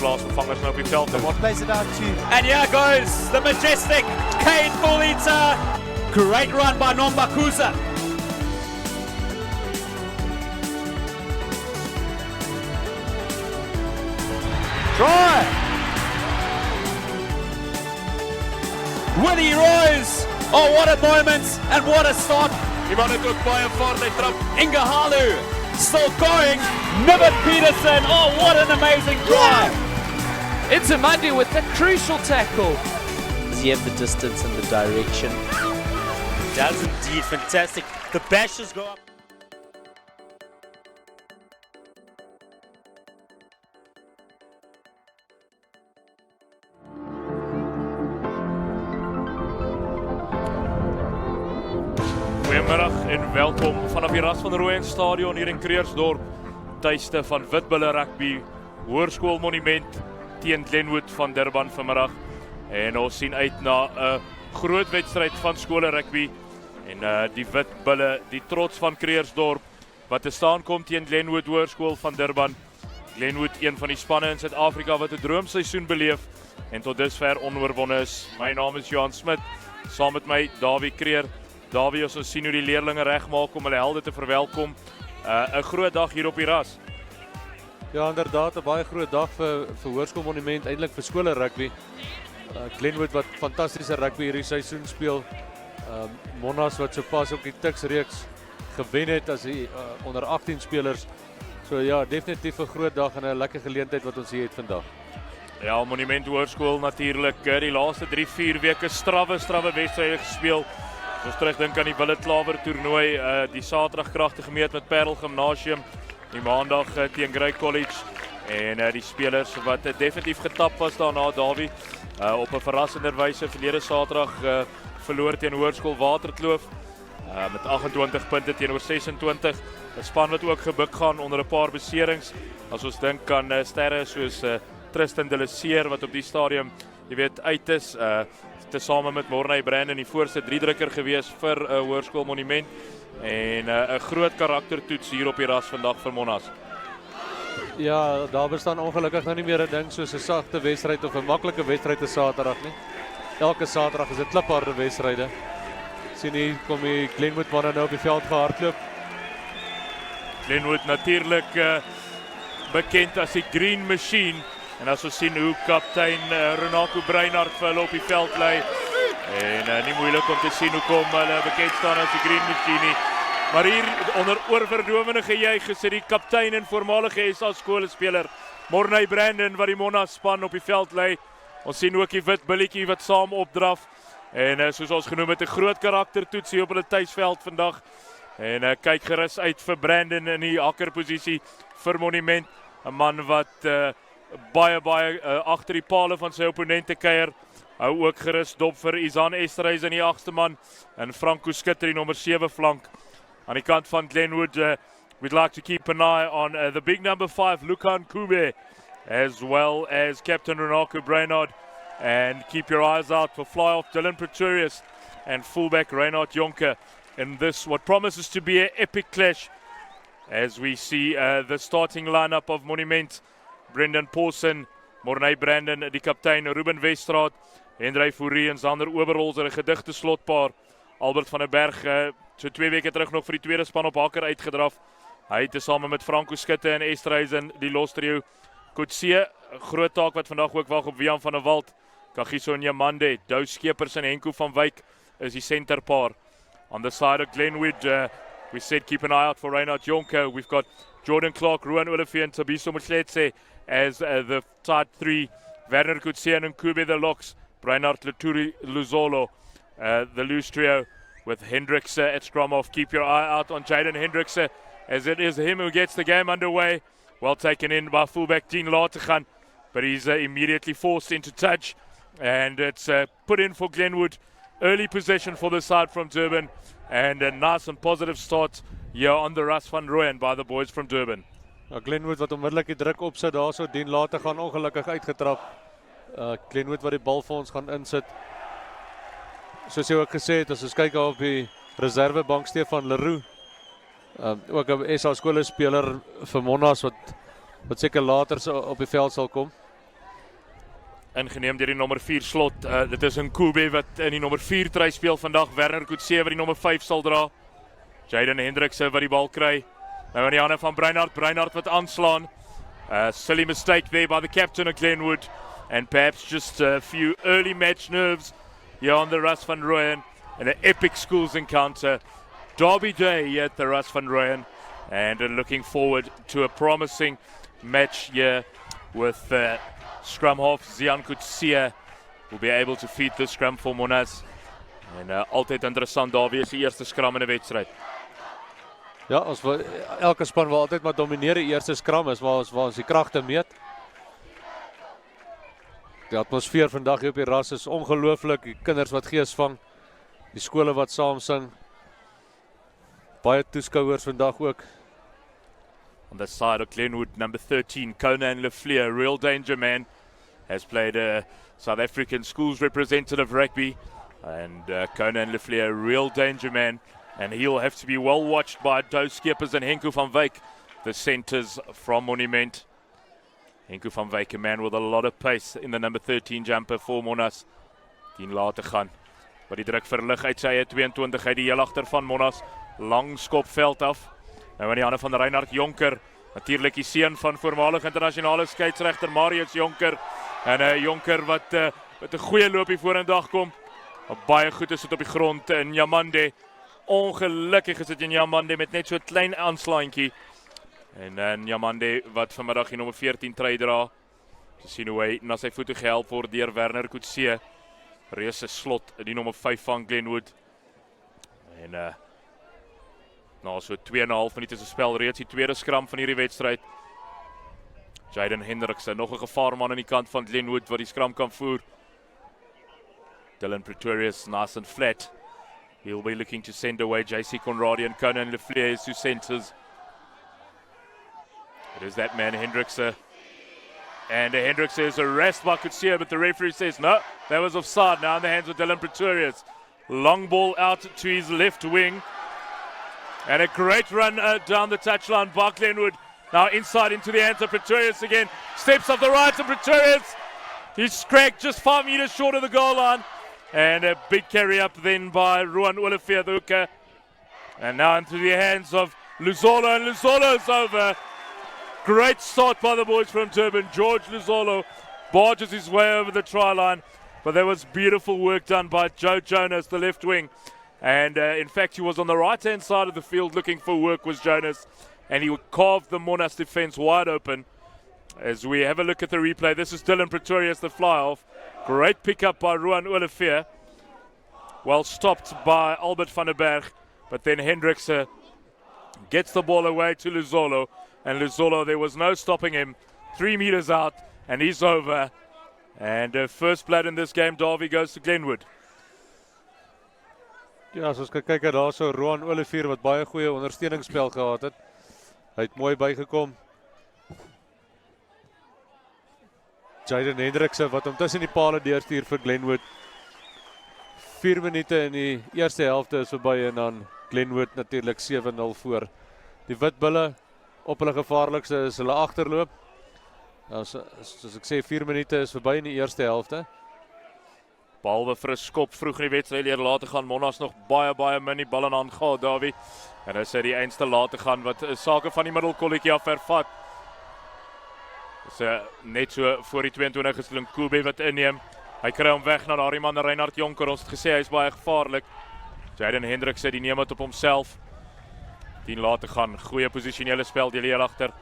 plaasvervangers nou op die veld. What plays it out to? And here goes the majestic Kane Fulita. Great run by Nombakuza. Try! Willie Rose. Oh, what a moment and what a start. Die man het ook baie vaart, hy trap. Ingahalu still going. Niven Peterson. Oh, what an amazing drive. Into Monday with the crucial tackle. Does he have the distance and the direction? Does indeed. Fantastic. The bashes go up. Goeiemiddag en welkom vanaf die Ras van Rooyen Stadion hier in Kreersdorp, tuiste van Witbulle Rugby, Hoërskool Monument teen Glenwood van Durban vanmiddag. En ons sien uit na 'n groot wedstryd van skole rugby en die Witbulle, die trots van Kreersdorp wat te staan kom teen Glenwood Hoërskool van Durban. Glenwood, een van die spanne in Suid-Afrika wat 'n droomseisoen beleef en tot dusver onoorwonne is. My naam is Johan Smit, saam met my Dawie Kreer. Dawie, ons sien hoe die leerlinge regmaak om hulle helde te verwelkom. 'n groot dag hier op die Ras. Ja, inderdaad, 'n baie groot dag vir Hoërskool Monument, eintlik vir skole rugby. Glenwood wat fantastiese rugby hierdie seisoen speel. Monas wat sopas op die Tuks-reeks gewen het as die onder 18 spelers. So ja, definitief 'n groot dag en 'n lekker geleentheid wat ons hier het vandag. Ja, Monument Hoërskool natuurlik die laaste 3-4 weke strawwe wedstryde gespeel. As ons terugdink aan die Willet Klawer toernooi, die Saterdag kragtig gemeet met Parel Gimnasium, die Maandag teen Grey College en die spelers wat definitief getap was daarna, Dawie, op 'n verrassende wyse verlede Saterdag verloor teen Hoërskool Waterkloof met 28 punte teenoor 26. 'n Span wat ook gebuk gaan onder 'n paar beserings. As ons dink aan sterre soos Tristan de Lesseer wat op die stadium, jy weet, uit is, tesame met Morney Brandon die voorste 3-drukker gewees vir 'n Hoërskool Monument en 'n groot karaktertoets hier op die Ras vandag vir Monas. Ja, daar bestaan ongelukkig nou nie meer 'n ding soos 'n sagte wedstryd of 'n maklike wedstryd te Saterdag nie. Elke Saterdag is dit klipharde wedstryde. Sien hier kom die Glenwood manne nou op die veld gehardloop. Glenwood natuurlik bekend as die Green Machine. En as ons sien hoe kaptein Renato Breinhardt vir hulle op die veld lei. En nie moeilik om te sien hoekom hulle bekend staan as die Green Machine nie. Maar hier onder oorverdowende gejuig gesit die kaptein en voormalige SA skoolspeler Morney Brandon wat die Monas span op die veld lei. Ons sien ook die wit billetjie wat saam opdraf. En soos ons genoem het, 'n groot karaktertoets hier op hulle tuisveld vandag. En kyk gerus uit vir Brandon in die hakkerposisie vir Monument. 'n Man wat baie agter die pale van sy opponente kuier. Hou ook gerus dop vir Izan Esterhuis in die 8ste man en Franco Skitter die nommer 7 flank. Aan die kant van Glenwood, we'd like to keep an eye on the big number 5, Lukan Kube, as well as Captain Renato Breinhardt, and keep your eyes out for fly-off Dylan Pretorius and fullback Reinhard Jonker in this what promises to be an epic clash as we see the starting lineup of Monument. Brendan Paulsen, Morney Brandon, die kaptein Ruben Westraat, Hendrey Fourie en Sander Oberholzer, 'n gedigte slotpaar. Albert van der Berg, so 2 weke terug nog vir die tweede span op hakker uitgedraf. Hy het tesame met Franco Skitte en Esterhuizen die los trio. Kotse, groot taak wat vandag ook wag op Wian van der Walt. Kagiso Nyamande, Dou Skeepers en Henko van Wyk is die centerpaar. On the side of Glenwood, we said keep an eye out for Reinhard Jonker. We've got Jordan Clark, Ruan Olivier and Tabiso Mothletse as the side 3. Werner Kutse and Nkube the locks. Reinhard Laturi Luzolo, the loose trio with Hendricks at scrum off. Keep your eye out on Jaden Hendricks as it is him who gets the game underway. Well taken in by fullback Dean Lategan, but he's immediately forced into touch and it's put in for Glenwood. Early possession for the side from Durban and a nice and positive start here on the Ras van Rooyen by the boys from Durban. Glenwood wat onmiddellik die druk opsit, daarso Dean Lategan ongelukkig uitgetrap. Glenwood wat die bal vir ons gaan insit. Soos jy ook gesê het, as ons kyk op die reservebank Stefan Leroux, ook 'n SA skoolspeler vir Monas wat seker later op die veld sal kom. ingeneem deur die nommer 4 slot. Dit is Nkube wat in die nommer 4 try speel vandag. Werner Coetzee wat die nommer 5 sal dra. Jaden Hendrikse wat die bal kry. Nou in die hande van Breinhard wat aanslaan. Silly mistake there by the captain of Glenwood. And perhaps just a few early match nerves here on the Ras van Rooyen. And an epic schools encounter. Derby day here at the Ras van Rooyen. And looking forward to a promising match here with scrum half Zian Coetzee will be able to feed the scrum for Monas. En altyd interessant daar wie is die eerste scrum in 'n wedstryd. Ja, elke span wil altyd maar domineer die eerste scrum is waar ons die kragte meet. Die atmosfeer vandag hier op die Ras is ongelooflik. Die kinders wat gees vang, die skole wat saam sing. Baie toeskouers vandag ook. On the side of Glenwood, number 13, Conan Lefleur, real danger man, has played South African schools representative rugby. And Conan Lefleur, real danger man. And he'll have to be well watched by Dou Skeepers and Henko van Wyk, the centers from Monument. Henko van Wyk, a man with a lot of pace in the number 13 jumper for Monas. 10 later gaan. Maar die druk verlig uit sy 22 uit die heel agter van Monas. Lang skop veld af. Nou in die hande van Reinhard Jonker. Natuurlik die seun van voormalige internasionale skeieregter Marius Jonker. En Jonker wat met 'n goeie loopie vorendag kom. Baie goed is dit op die grond in Nyamande. Ongelukkig is dit in Nyamande met net so 'n klein aanslaantjie. En Nyamande wat vanmiddag die nommer 14 try dra. Te sien hoe hy na sy voete gehelp word deur Werner Coetzee. Reuse slot die nommer 5 van Glenwood. En na so 2,5 minute se spel reeds die tweede skram van hierdie wedstryd. Jaden Hendrikse, nog 'n gevaarman aan die kant van Glenwood wat die skram kan voer. Dylan Pretorius, nice and flat. He'll be looking to send away JC Conradi and Conan Lefleur as two centers. It is that man, Hendrikse. And Hendrikse is harassed by Coetzee, but the referee says no, that was offside. Now in the hands of Dylan Pretorius. Long ball out to his left wing. And a great run down the touchline by Glenwood. Now inside into the hands of Pretorius again. Steps off the right of Pretorius. He's cracked just 5 meters short of the goal line. And a big carry up then by Ruan Olafia, the hooker. And now into the hands of Luzolo, and Luzolo's over. Great start by the boys from Durban. George Luzolo barges his way over the try line. But there was beautiful work done by Joe Jonas, the left wing. And in fact, he was on the right-hand side of the field looking for work, was Jonas. And he carved the Monas defense wide open. As we have a look at the replay, this is Dylan Pretorius, the fly-off. Great pick-up by Ruan Olafia. Well stopped by Albert van der Berg. But then Hendrikse gets the ball away to Luzolo. And Luzolo, there was no stopping him. 3 meters out, and he's over. And first blood in this game, Derby goes to Glenwood. Ja, as ons kyk daar so Ruan Olafia wat baie goeie ondersteuningsspel gehad het. Hy het mooi bygekom. Jaden Hendrikse wat hom tussen die pale deurstuur vir Glenwood. 4 minute in die eerste helfte is verby en dan Glenwood natuurlik 7-0 voor. Die Witbulle op hulle gevaarlikste is hulle agterloop. Nou, soos ek sê, 4 minute is verby in die eerste helfte. Behalwe vir 'n skop vroeg in die wedstryd leer later gaan Monas nog baie min die bal in hand gehad, Davie. En hy sê die einste later gaan wat sake van die middelkolletjie af vervat. Dis net so voor die 22 is Nkube wat inneem. Hy kry hom weg na daardie man Reinhard Jonker. Ons het gesê hy is baie gevaarlik. Jaden Hendrikse die neem dit op homself. 10 later gaan, goeie posisionele spel deel hier agter.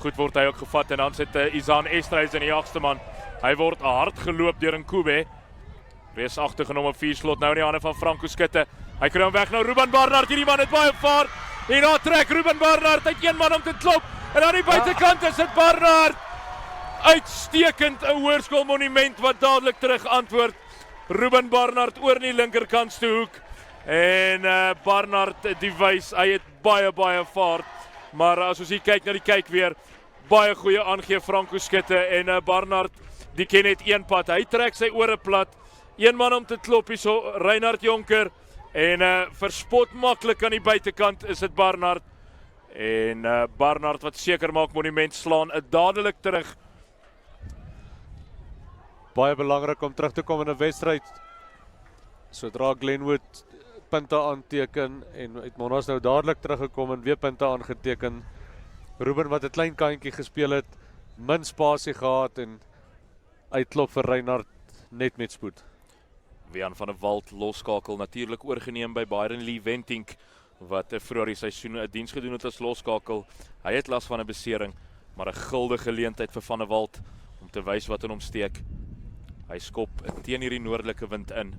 Goed word hy ook gevat en dan sit Izan Estreys in die agste man. Hy word hard geloop deur Nkube. Reusagtige nommer 4 slot nou in die hande van Franco Skutte. Hy kry hom weg nou Ruben Barnard. Hierdie man het baie vaart. En daar trek Ruben Barnard. Hy het een man om te klop. En aan die buitekant is dit Barnard. Uitstekend 'n hoërskool monument wat dadelik terug antwoord. Ruben Barnard oor in die linkerkantste hoek. En Barnard die wys, hy het baie vaart. Maar as ons hier kyk na die kyk weer, baie goeie aangee Franco Skutte en Barnard, die ken net een pad. Hy trek sy ore plat. Een man om te klop hier so, Reinhard Jonker. En verspot maklik aan die buitekant is dit Barnard. En Barnard wat seker maak monument slaan, dadelik terug. baie belangrik om terug te kom in 'n wedstryd. Sodra Glenwood punte aanteken en het Monas nou dadelik teruggekom en weer punte aangeteken. Ruben wat 'n klein kantjie gespeel het, min spasie gehad en uitklop vir Reinhardt net met spoed. Wian van der Walt losskakel natuurlik oorgeneem by Byron Lee Wentink wat vroeër die seisoen 'n diens gedoen het as losskakel. Hy het las van 'n besering, maar 'n guldige geleentheid vir van der Walt om te wys wat in hom steek. Hy skop teen hierdie noordelike wind in.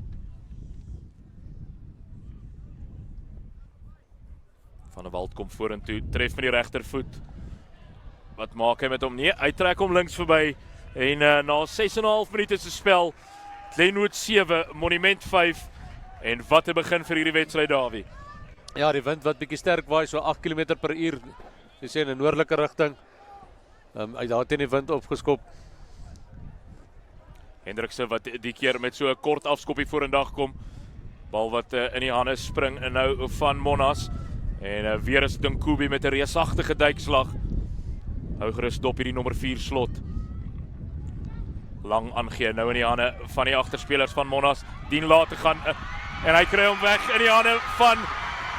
Van der Walt kom vorentoe, tref met die regtervoet. Wat maak hy met hom? Nee, hy trek hom links verby. En na 6,5 minute se spel, Glenwood 7, Monument 5. En wat 'n begin vir hierdie wedstryd, Davie. Ja, die wind wat bietjie sterk waai, so 8 km/h. Jy sê in 'n noordelike rigting. Hy daar teen die wind opgeskop. Hendrikse wat die keer met so 'n kort afskoppie vorendag kom. Bal wat in die hande spring en nou van Monas. En weer is Dinkubi met 'n reusagtige duikslag. Hou gerus dop hierdie nommer 4 slot. Lang aangee nou in die hande van die agterspelers van Monas. Dien laat te gaan en hy kry hom weg in die hande van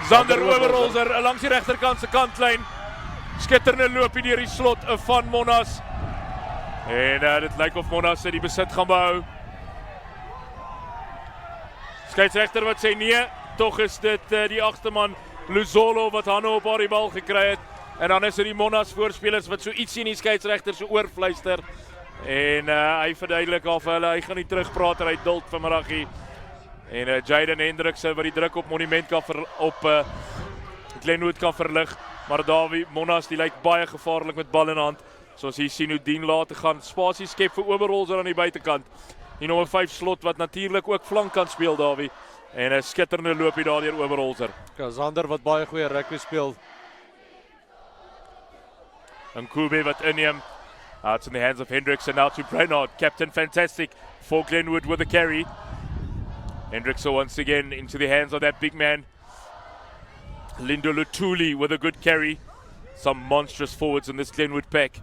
Zander Oberholzer langs die regterkant se kantlyn. Skitterende loop hier deur die slot van Monas. En dit lyk of Monas die besit gaan behou. Skeieregter wat sê nee, tog is dit die agterman Luzolo wat hande op haar die bal gekry het. En dan is dit die Monas voorspelers wat so ietsie in die skeieregter se oor fluister. En hy verduidelik af hulle, hy gaan nie terugpraat en hy dult vanmiddag hier. En Jaden Hendrikse wat die druk op Monument kan op Glenwood kan verlig. Maar Davie, Monas die lyk baie gevaarlik met bal in hand. Soos hier sien hoe Dien laat te gaan. Spasie skep vir Oberholzer aan die buitekant. Die nommer 5 slot wat natuurlik ook flank kan speel, Davie. En 'n skitterende loopie daar deur Oberholzer. Ja, Zander wat baie goeie rugby speel. En Kube wat inneem. It's in the hands of Hendricks and now to Brainard. Captain fantastic for Glenwood with a carry. Hendricks once again into the hands of that big man. Lindo Lutuli with a good carry. Some monstrous forwards in this Glenwood pack.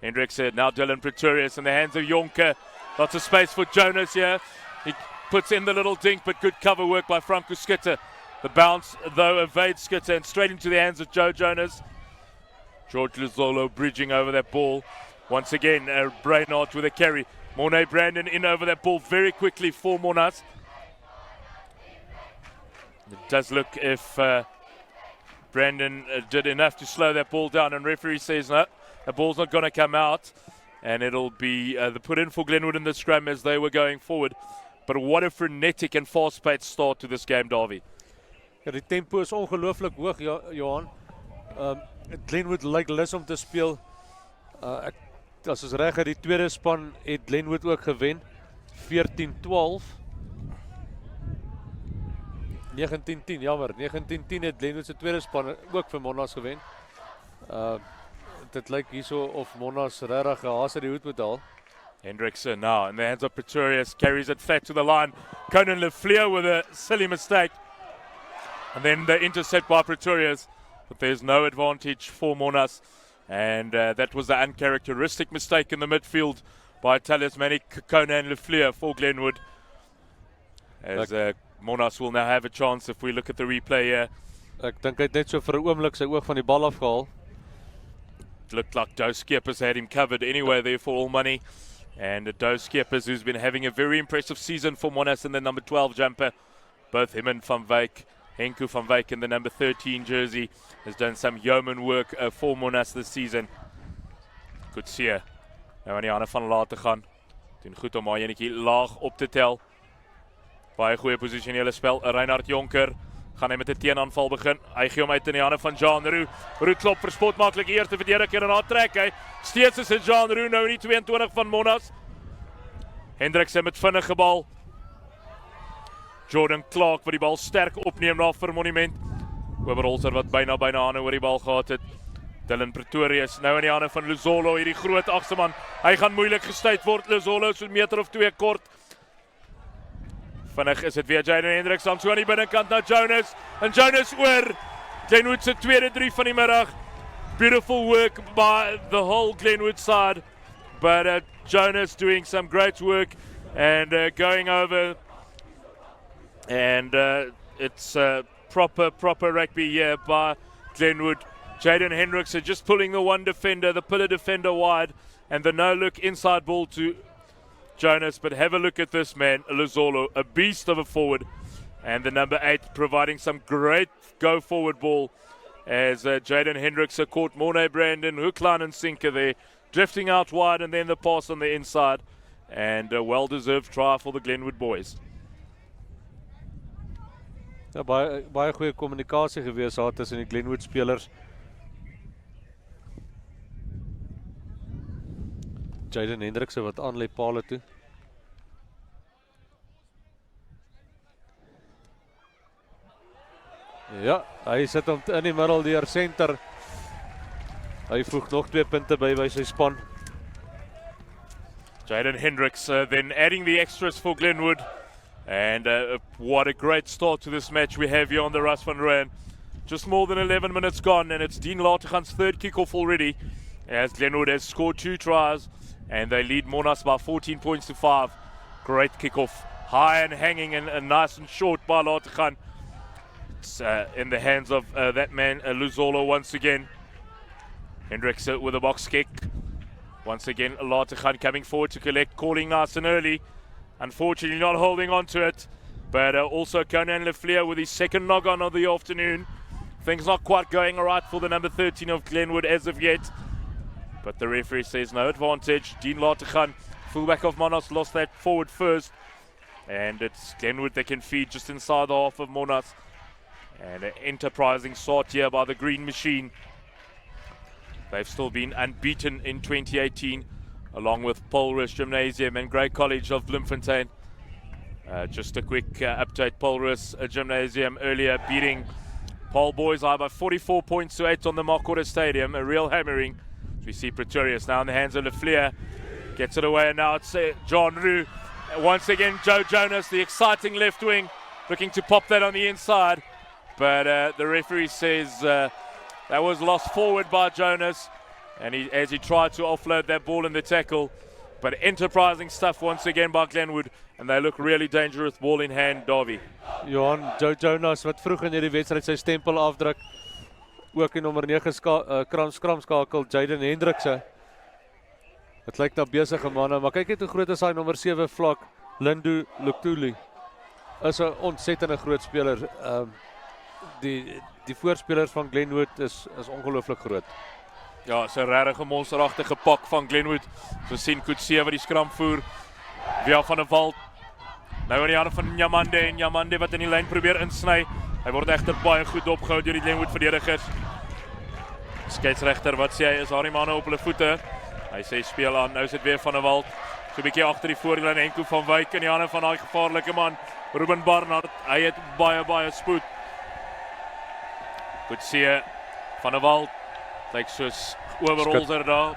Hendricks now Dylan Pretorius in the hands of Jonker. Lots of space for Jonas here. He puts in the little dink, but good cover work by Franco Skitter. The bounce, though, evades Skitter and straight into the hands of Joe Jonas. George Luzolo bridging over that ball. Once again, Brainard with a carry. Mornay Brandon in over that ball very quickly for Monas. It does look if Brandon did enough to slow that ball down, and referee says no, the ball's not going to come out. And it'll be the put in for Glenwood in the scrum as they were going forward. But what a frenetic and fast-paced start to this game, Davie. Ja, die tempo is ongelooflik hoog, Johan. Glenwood lyk lus om te speel. As ons reg het, die tweede span het Glenwood ook gewen. 14-12. 19-10, jammer. 19-10 het Glenwood se tweede span ook vir Monas gewen. Dit lyk hierso of Monas regtig gehaas uit die hoed moet haal. Hendrickson now in the hands of Pretorius, carries it flat to the line. Conan Lefleur with a silly mistake. And then the intercept by Pretorius, but there's no advantage for Monas. And that was the uncharacteristic mistake in the midfield by talismanic Conan Lefleur for Glenwood. As Monas will now have a chance if we look at the replay here. Ek dink hy het net so vir 'n oomblik sy oog van die bal afgehaal. It looked like Doe Skeppers had him covered anyway there for all money. And Doe Skeppers, who's been having a very impressive season for Monas in the number 12 jumper. Both him and Van Wyk, Henku Van Wyk in the number 13 jersey, has done some yeoman work for Monas this season. Goed see. Nou aan die hande van laat te gaan. Doen goed om haar enetjie laag op te tel. Baie goeie posisionele spel. Reinhard Jonker gaan hy met 'n teenaanval begin. Hy gee hom uit in die hande van Jean Roux. Roux klop verspot maklik eerste verdediger en dan trek hy. Steeds is dit Jean Roux nou in die 22 van Monas. Hendrikse met vinnige bal. Jordan Clark wat die bal sterk opneem na vir Monument. Oberholzer wat byna hande oor die bal gehad het. Dylan Pretorius nou in die hande van Luzolo, hierdie groot agterman. Hy gaan moeilik gestuit word. Luzolo so 'n meter of 2 kort. Vinnig is dit weer Jaden Hendricks dan so aan die binnekant na Jonas. En Jonas oor. Glenwood se tweede 3 van die middag. Beautiful work by the whole Glenwood side. But Jonas doing some great work and going over. And it's proper rugby here by Glenwood. Jaden Hendrickson just pulling the one defender, the pillar defender wide, and the no-look inside ball to Jonas. But have a look at this man, Luzolo, a beast of a forward. And the number 8 providing some great go-forward ball as Jaden Hendrickson caught Mornay Brandon, hook, line and sinker there, drifting out wide, and then the pass on the inside. And a well-deserved try for the Glenwood boys. Ja, baie goeie kommunikasie gewees daar tussen die Glenwood spelers. Jaden Hendrickson wat aan lê paale toe. Ja, hy sit hom in die middel deur center. Hy voeg nog 2 punte by sy span. Jaden Hendrickson then adding the extras for Glenwood. And what a great start to this match we have here on the Ras van Rijn. Just more than 11 minutes gone, and it's Dean Latergan's third kickoff already, as Glenwood has scored 2 tries, and they lead Monas by 14 points to 5. Great kickoff, high and hanging, and nice and short by Latergan. It's in the hands of that man, Luzolo, once again. Hendrickson with a box kick. Once again, Latergan coming forward to collect, calling nice and early. Unfortunately not holding on to it, but also Conan Lefleur with his second knock-on of the afternoon. Things not quite going alright for the number 13 of Glenwood as of yet, but the referee says no advantage. Dean Latergan, fullback of Monas, lost that forward first, and it's Glenwood that can feed just inside the half of Monas. And an enterprising start here by the Green Machine. They've still been unbeaten in 2018. Along with Polrus Gymnasium and Grey College of Bloemfontein. Just a quick update. Polrus Gymnasium earlier beating Paul Boys High by 44 points to 8 on the Markota Stadium. A real hammering. We see Pretorius now in the hands of Lefleur. Gets it away, and now it's John Roux. Once again, Joe Jonas, the exciting left wing, looking to pop that on the inside. But the referee says that was lost forward by Jonas. And as he tried to offload that ball in the tackle. But enterprising stuff once again by Glenwood. And they look really dangerous, ball in hand, Davie. Johan, Joe Jonas wat vroeg in hierdie wedstryd sy stempel afdruk. Ook in nommer 9 skramskakel, Jaden Hendrickson. Het lyk na besige manne, maar kyk net hoe groot is hy nommer 7 vlak, Lindu Luktuli. Is 'n ontsettende groot speler. Die voorspelers van Glenwood is ongelooflik groot. Ja, is 'n regtig monsteragtige pak van Glenwood. So sien Kutse wat die skram voer. Via van der Walt. Nou in die hande van Nyamande, en Nyamande wat in die lyn probeer insny. Hy word egter baie goed opgehou deur die Glenwood verdedigers. Skeieregter wat sê hy is daar die manne op hulle voete. Hy sê speel aan. Nou is dit weer van der Walt. So 'n bietjie agter die voorlyn, Enko van Wyk in die hande van daai gevaarlike man, Ruben Barnard. Hy het baie spoed. Kutse van der Walt. Lyk soos overholder daar.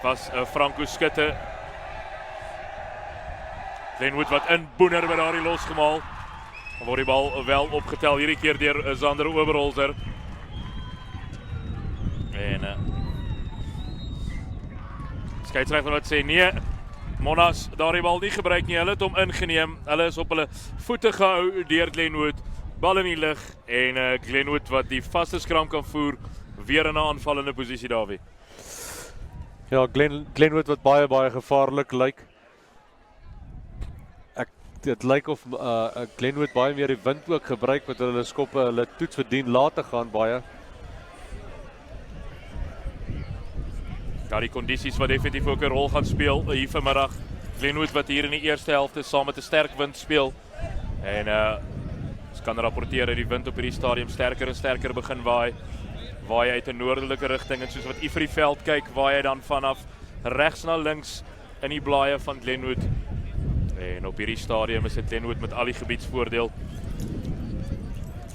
Was Franco Skutte. Glenwood wat in Boener by daardie losgemaal. Dan word die bal wel opgetel hierdie keer deur Zander Oberholzer. En skeieregter wat sê nee, Monas daardie bal nie gebruik nie. Hulle het hom ingeneem. Hulle is op hulle voete gehou deur Glenwood. Bal in die lug en Glenwood wat die vaste skram kan voer. Weer in 'n aanvallende posisie, Davie. Ja, Glenwood wat baie gevaarlik lyk. Dit lyk of Glenwood baie meer die wind ook gebruik met hulle skoppe, hulle toets verdien laat te gaan baie. Ja, die kondisies wat definitief ook 'n rol gaan speel hier vanmiddag. Glenwood wat hier in die eerste helfte saam met 'n sterk wind speel. En ons kan rapporteer dat die wind op hierdie stadium sterker en sterker begin waai. Waai uit 'n noordelike rigting en soos wat u vir die veld kyk, waai hy dan vanaf regs na links in die blaaie van Glenwood. En op hierdie stadium is dit Glenwood met al die gebiedsvoordeel.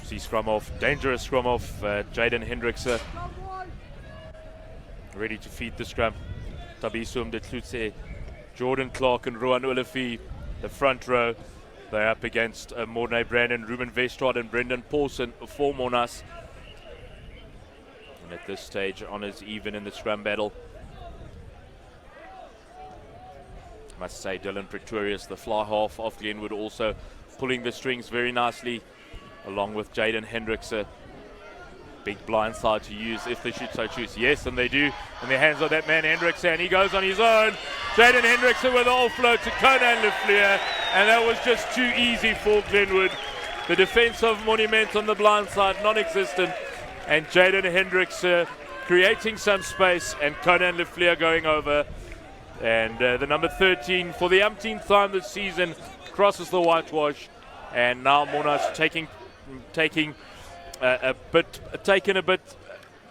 See scrum off, dangerous scrum off, Jaden Hendrickson. Ready to feed the scrum. Tabisum de Klutse, Jordan Clark and Rowan Ulefi, the front row. They're up against Mornay Brandon, Ruben Vestrad and Brendan Paulson for Monas. And at this stage, honours even in the scrum battle. Must say Dylan Pretorius, the fly half of Glenwood, also pulling the strings very nicely, along with Jaden Hendrickse. Big blind side to use if they should so choose. Yes, and they do. In the hands of that man Hendrickse, and he goes on his own. Jaden Hendrickse with the offload to Conan Lefleur, and that was just too easy for Glenwood. The defense of Monument on the blind side, non-existent, and Jaden Hendrickse creating some space, and Conan Lefleur going over. And the number 13 for the umpteenth time this season crosses the whitewash, and now Monash taken a bit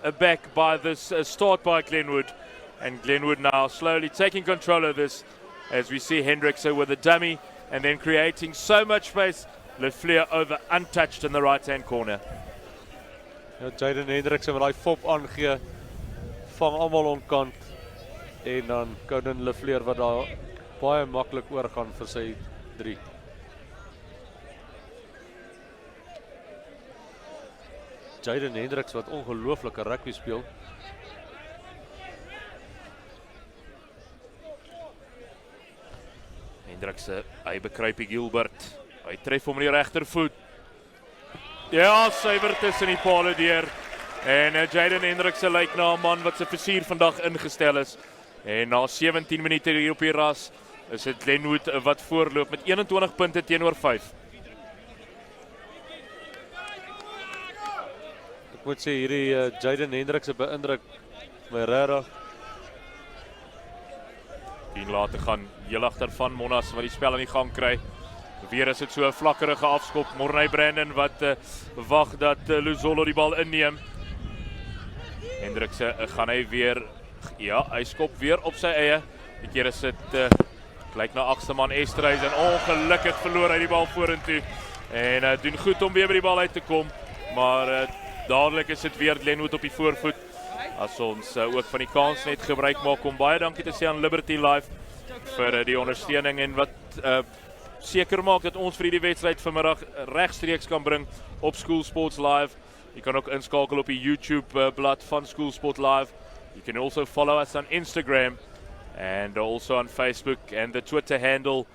aback by this start by Glenwood, and Glenwood now slowly taking control of this, as we see Hendrickse with a dummy and then creating so much space. Lefleur over untouched in the right hand corner. Ja, Jaden Hendrickse met daai fop aangee, vang almal onkant, en dan Conan Lefleur wat daar baie maklik oorgaan vir sy 3. Jaden Hendrickse wat ongelooflike rugby speel. Hendrickse, hy bekruip Gilbert. Hy tref hom met die regtervoet. Ja, suiwer tussen die pale deur. En Jaden Hendrickse lyk na 'n man wat sy fisier vandag ingestel is. En na 17 minute hier op die ras is dit Glenwood wat voorloop met 21 punte teenoor 5. Ek moet sê hierdie Jaden Hendrickse beïndruk my regtig. 10 later gaan heel agter van Monas wat die spel aan die gang kry. Weer is dit so 'n vlakkerige afskop. Morney Brandon wat wag dat Luzolo die bal inneem. Hendrickse gaan hy weer, ja, hy skop weer op sy eie. Die keer is dit lyk na agste man Estreys, en ongelukkig verloor hy die bal vorentoe. En doen goed om weer by die bal uit te kom, maar dadelik is dit weer Glenwood op die voorvoet. As ons ook van die kans net gebruik maak om baie dankie te sê aan Liberty Live vir die ondersteuning en wat seker maak dat ons vir die wedstryd vanmiddag regstreeks kan bring op School Sports Live. You can ook inskakel op die YouTube blad van School Sport Live. You can also follow us on Instagram and also on Facebook and the Twitter handle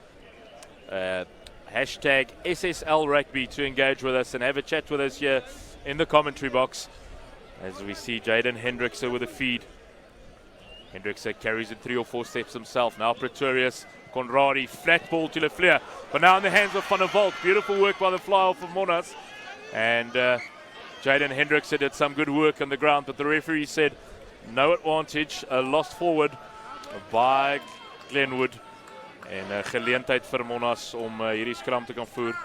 hashtag SSL Rugby to engage with us and have a chat with us here in the commentary box as we see Jaden Hendrickse with a feed. Hendrickse carries it 3 or 4 steps himself. Now Pretorius, Conradi, flat ball to Lefleur, but now in the hands of Van der Walt. Beautiful work by the fly-off of Monas, and Jaden Hendrickse did some good work on the ground, but the referee said no advantage, lost forward by Glenwood, en geleentheid vir Monas om hierdie skram te kan voer.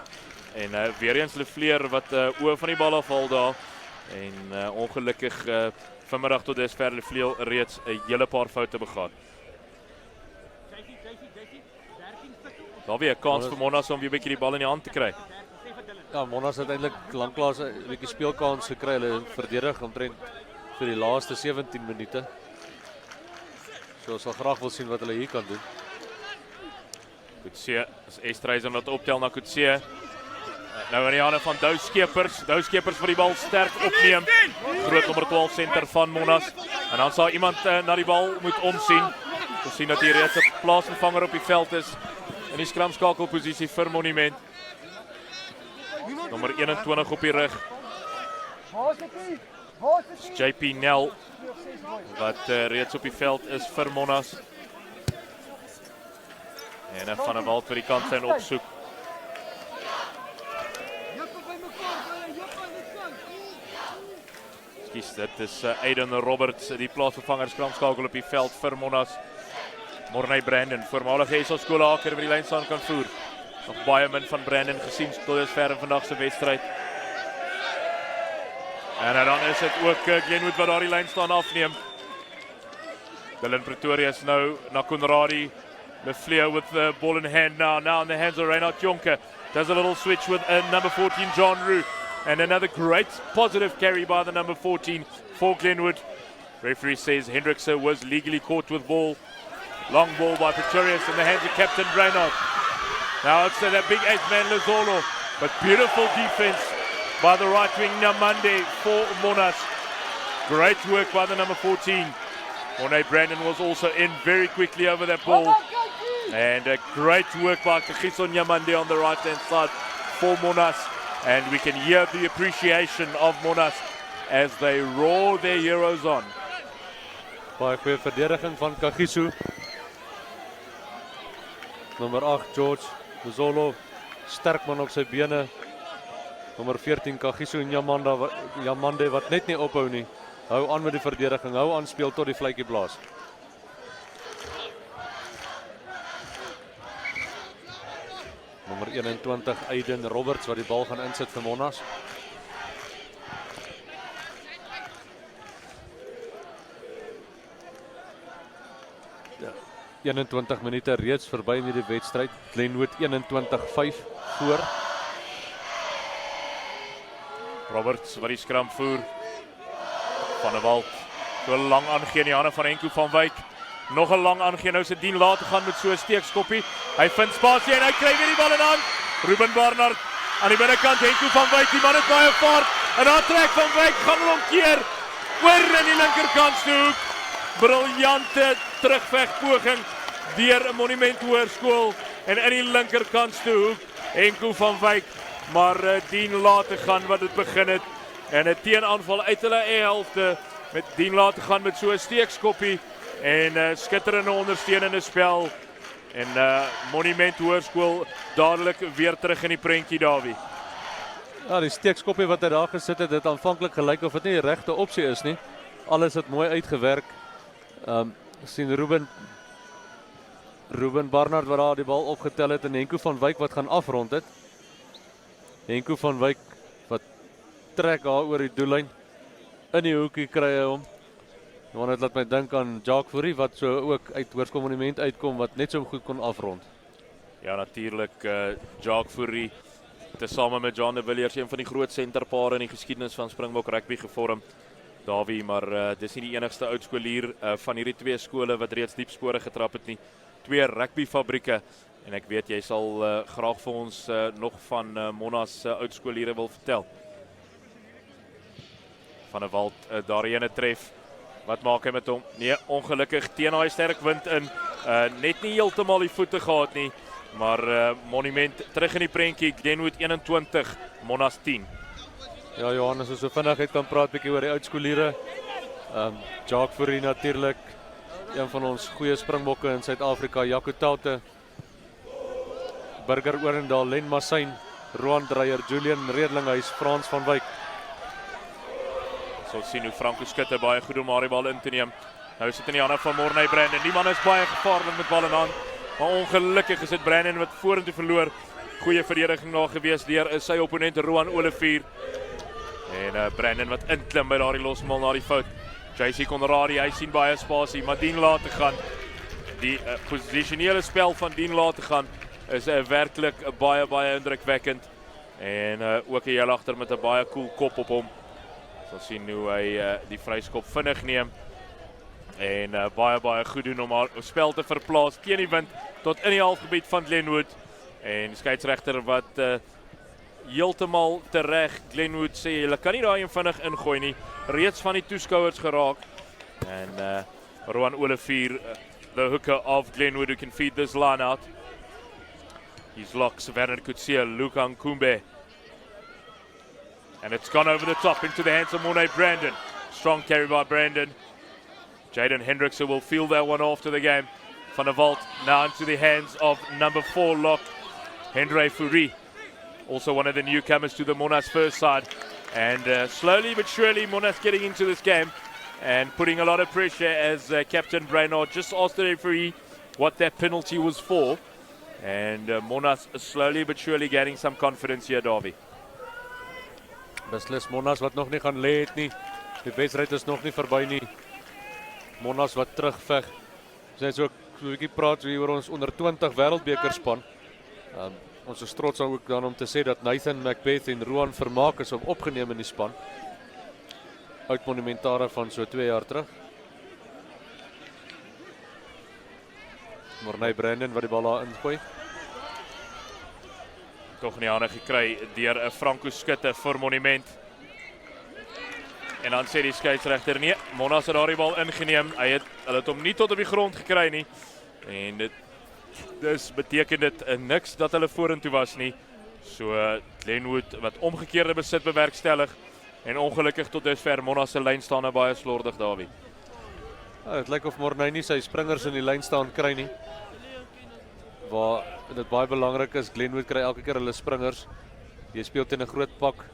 En weer eens Lefleur wat oor van die bal afhaal daar, en ongelukkig vanmiddag tot dusver Lefleur reeds 'n hele paar foute begaan. Daar weer 'n kans vir Monas om weer 'n bietjie die bal in die hand te kry. Ja, Monas het eintlik lanklaas 'n bietjie speelkans gekry. Hulle verdedig omtrent vir die laaste 17 minute. So ons sal graag wil sien wat hulle hier kan doen. Coetzee, as Estreisen wat optel na Coetzee. Nou in die hande van Dou Skeepers. Dou Skeepers vir die bal sterk opneem. Groot nommer 12 center van Monas. En dan sal iemand na die bal moet omsien. Ons sien dat hier reeds 'n plaasvervanger op die veld is. In die skramskakelposisie vir Monument. Nommer 21 op die rug. JP Nel wat reeds op die veld is vir Monas. En Van der Walt vir die kant zijn opsoek. Kies, dit is Aiden Roberts, die plaasvervanger skramskakel op die veld vir Monas. Morney Brandon, voormalige SA skoolhaker wat die lyn staan kan voer. Nog baie min van Brandon gesien tot dusver in vandag se wedstryd. En dan is dit ook Glenwood wat daar die lyn staan afneem. Dylan Pretorius nou na Conradi. Lefleur with the ball in hand now in the hands of Reinhard Jonker. Does a little switch with number 14 John Roux. And another great positive carry by the number 14 for Glenwood. Referee says Hendrickse was legally caught with ball. Long ball by Pretorius in the hands of Captain Reinhard. Now it's that big 8-man Lozolo, but beautiful defense by the right wing Namande for Monas. Great work by the number 14. Morney Brandon was also in very quickly over that ball. And a great work by Kagiso Nyamande on the right-hand side for Monas. And we can hear the appreciation of Monas as they roar their heroes on. Baie goeie verdediging van Kagiso. Nummer 8 George Mzolo, sterk man op sy bene. Nummer 14 Kagiso Nyamande wat net nie ophou nie. Hou aan met die verdediging, hou aan speel tot die vletjie blaas. Nummer 21 Aiden Roberts wat die bal gaan insit vir Monas. Ja, 21 minute reeds verby in die wedstryd. Glenwood 21-5 voor. Roberts wat die skram voer. Van der Walt. So lang aangee in die hande van Enko van Wyk. Nog 'n lang aangee, nou sy dien laat gaan met so 'n steekskoppie. Hy vind spasie en hy kry weer die bal in hand. Ruben Barnard aan die binnekant, Enko van Wyk, die man het baie vaart. En daar trek van Wyk, gaan hom keer. Oor in die linkerkant hoek. Briljante terugvegpoging deur 'n Monument Hoërskool en in die linkerkant hoek. Enko van Wyk, maar dien laat gaan wat dit begin het. En 'n teenaanval uit hulle helfte met dien laat gaan met so 'n steekskoppie. En skitterende ondersteunende spel. En Monument Hoërskool dadelik weer terug in die prentjie, Dawie. Ja, die steekskoppie wat hy daar gesit het, dit aanvanklik gelyk of dit nie die regte opsie is nie. Alles het mooi uitgewerk. Sien Ruben Barnard wat daar die bal opgetel het en Enko van Wyk wat gaan afrond het. Enko van Wyk wat trek daar oor die doellyn. In die hoekie kry hy hom. Want dit laat my dink aan Jacques Fourie wat so ook uit Hoërskool Monument uitkom wat net so goed kon afrond. Ja, natuurlik Jacques Fourie tesame met John de Villiers, een van die groot senterpare in die geskiedenis van Springbok rugby gevorm. Dawie, maar dis nie die enigste oudskoolier van hierdie twee skole wat reeds diep spore getrap het nie. Twee rugbyfabrieke en ek weet jy sal graag vir ons nog van Monas oudskooliere wil vertel. Van der Walt daar ene tref. Wat maak hy met hom? Nee, ongelukkig teen daai sterk wind in. Net nie heeltemal die voete gehad nie, maar Monument terug in die prentjie. Glenwood 21, Monas 10. Ja, Johannes, as ons so vinnig het kan praat bietjie oor die oudskooliere. Jacques Fourie natuurlik, een van ons goeie springbokke in Suid-Afrika, Jaco Taute, Burger Orendaal, Len Massyn, Roan Dreyer, Julian Redlinghuis, Frans van Wyk. So sien hoe Franco Skutte baie goed om maar die bal in te neem. Nou sit in die hande van Morney Brandon. Die man is baie gevaarlik met bal in hand. Maar ongelukkig is dit Brandon wat vorentoe verloor. Goeie verdediging daar gewees deur sy opponent Roan Olivier. En Brandon wat inklim by daardie losmal na die fout. JC Conradi, hy sien baie spasie, maar dien laat te gaan. Die posisionele spel van dien laat te gaan is werklik baie indrukwekkend. En ook 'n heel agter met 'n baie cool kop op hom. So sien hoe hy die vryskop vinnig neem. En baie goed doen om haar spel te verplaas teen die wind tot in die halfgebied van Glenwood. En skeieregter wat heeltemal tereg Glenwood sê hulle kan nie daai vinnig ingooi nie. Reeds van die toeskouers geraak. En Roan Olivier, the hooker of Glenwood, who can feed this line out. He's locks Werner Kutsia, Luka Nkumbe. And it's gone over the top into the hands of Morney Brandon. Strong carry by Brandon. Jaden Hendrickson will field that one after the game. Van der Walt now into the hands of number 4 lock, Hendré Fourie. Also one of the newcomers to the Monas first side. And slowly but surely Monas getting into this game and putting a lot of pressure as Captain Brainard just asked the referee what that penalty was for. And Monas slowly but surely getting some confidence here, Davie. Beslis Monas wat nog nie gaan lê het nie. Die wedstryd is nog nie verby nie. Monas wat terugveg. Ons het so 'n bietjie praat oor ons onder 20 wêreldbeker span. Ons is trots ook dan om te sê dat Nathan Macbeth en Roan Vermaak is opgeneem in die span. Oud monumentare van so 2 jaar terug. Morney Brandon wat die bal daar ingooi. Toch in die hande gekry deur 'n Franco Skutte vir Monument. En dan sê die skeieregter nee, Monas het daardie bal ingeneem. Hulle het hom nie tot op die grond gekry nie. En dit Dus beteken dit niks dat hulle vorentoe was nie. So Glenwood wat omgekeerde besit bewerkstellig en ongelukkig tot dusver Monas se lyn staan baie slordig Dawie. Het lyk of Morney nie sy springers in die lyn staan kry nie. Waar dit baie belangrik is, Glenwood kry elke keer hulle springers. Jy speel teen 'n groot pak.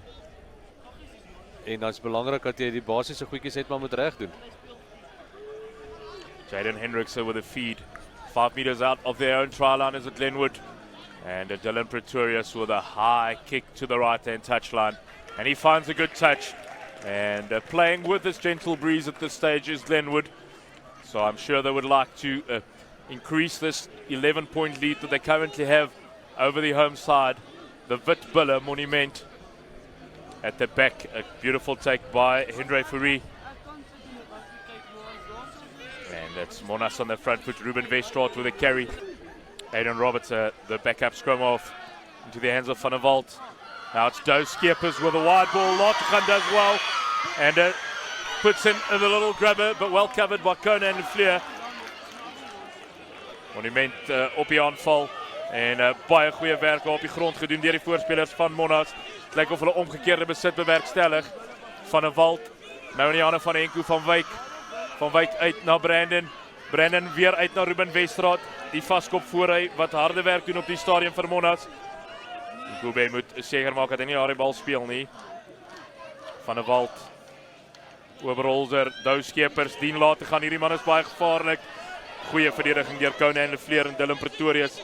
En dan is belangrik dat jy die basiese goedjies net maar moet reg doen. Jaden Hendrickson with a feed 5 meters out of their own try line is at Glenwood. And Dylan Pretorius with a high kick to the right-hand touchline. And he finds a good touch. And playing with this gentle breeze at this stage is Glenwood. So I'm sure they would like to increase this 11-point lead that they currently have over the home side. The Witbulle Monument at the back. A beautiful take by Hendry Fourie. And that's Monas on the front foot. Ruben Westraat with a carry. Aiden Roberts, the backup scrum off into the hands of Van der Walt. Now it's Doe Skeepers with a wide ball. Lategan does well and puts in a little grabber, but well covered by Conan and Fleur. Monument op die aanval en baie goeie werk op die grond gedoen deur die voorspelers van Monas. Het lyk of hulle omgekeerde besit bewerkstellig. Van der Walt, nou in die hande van Henko van Wyk. Van Wyk uit na Brandon. Brandon weer uit na Ruben Westraat. Die vaskop voor hy wat harde werk doen op die stadion vir Monas. Kube moet seker maak dat hy nie haar die bal speel nie. Van der Walt. Oberholzer, Doe Skeepers, dien laat te gaan. Hierdie man is baie gevaarlik. Goeie verdediging deur Conan en Fleur en Dylan Pretorius.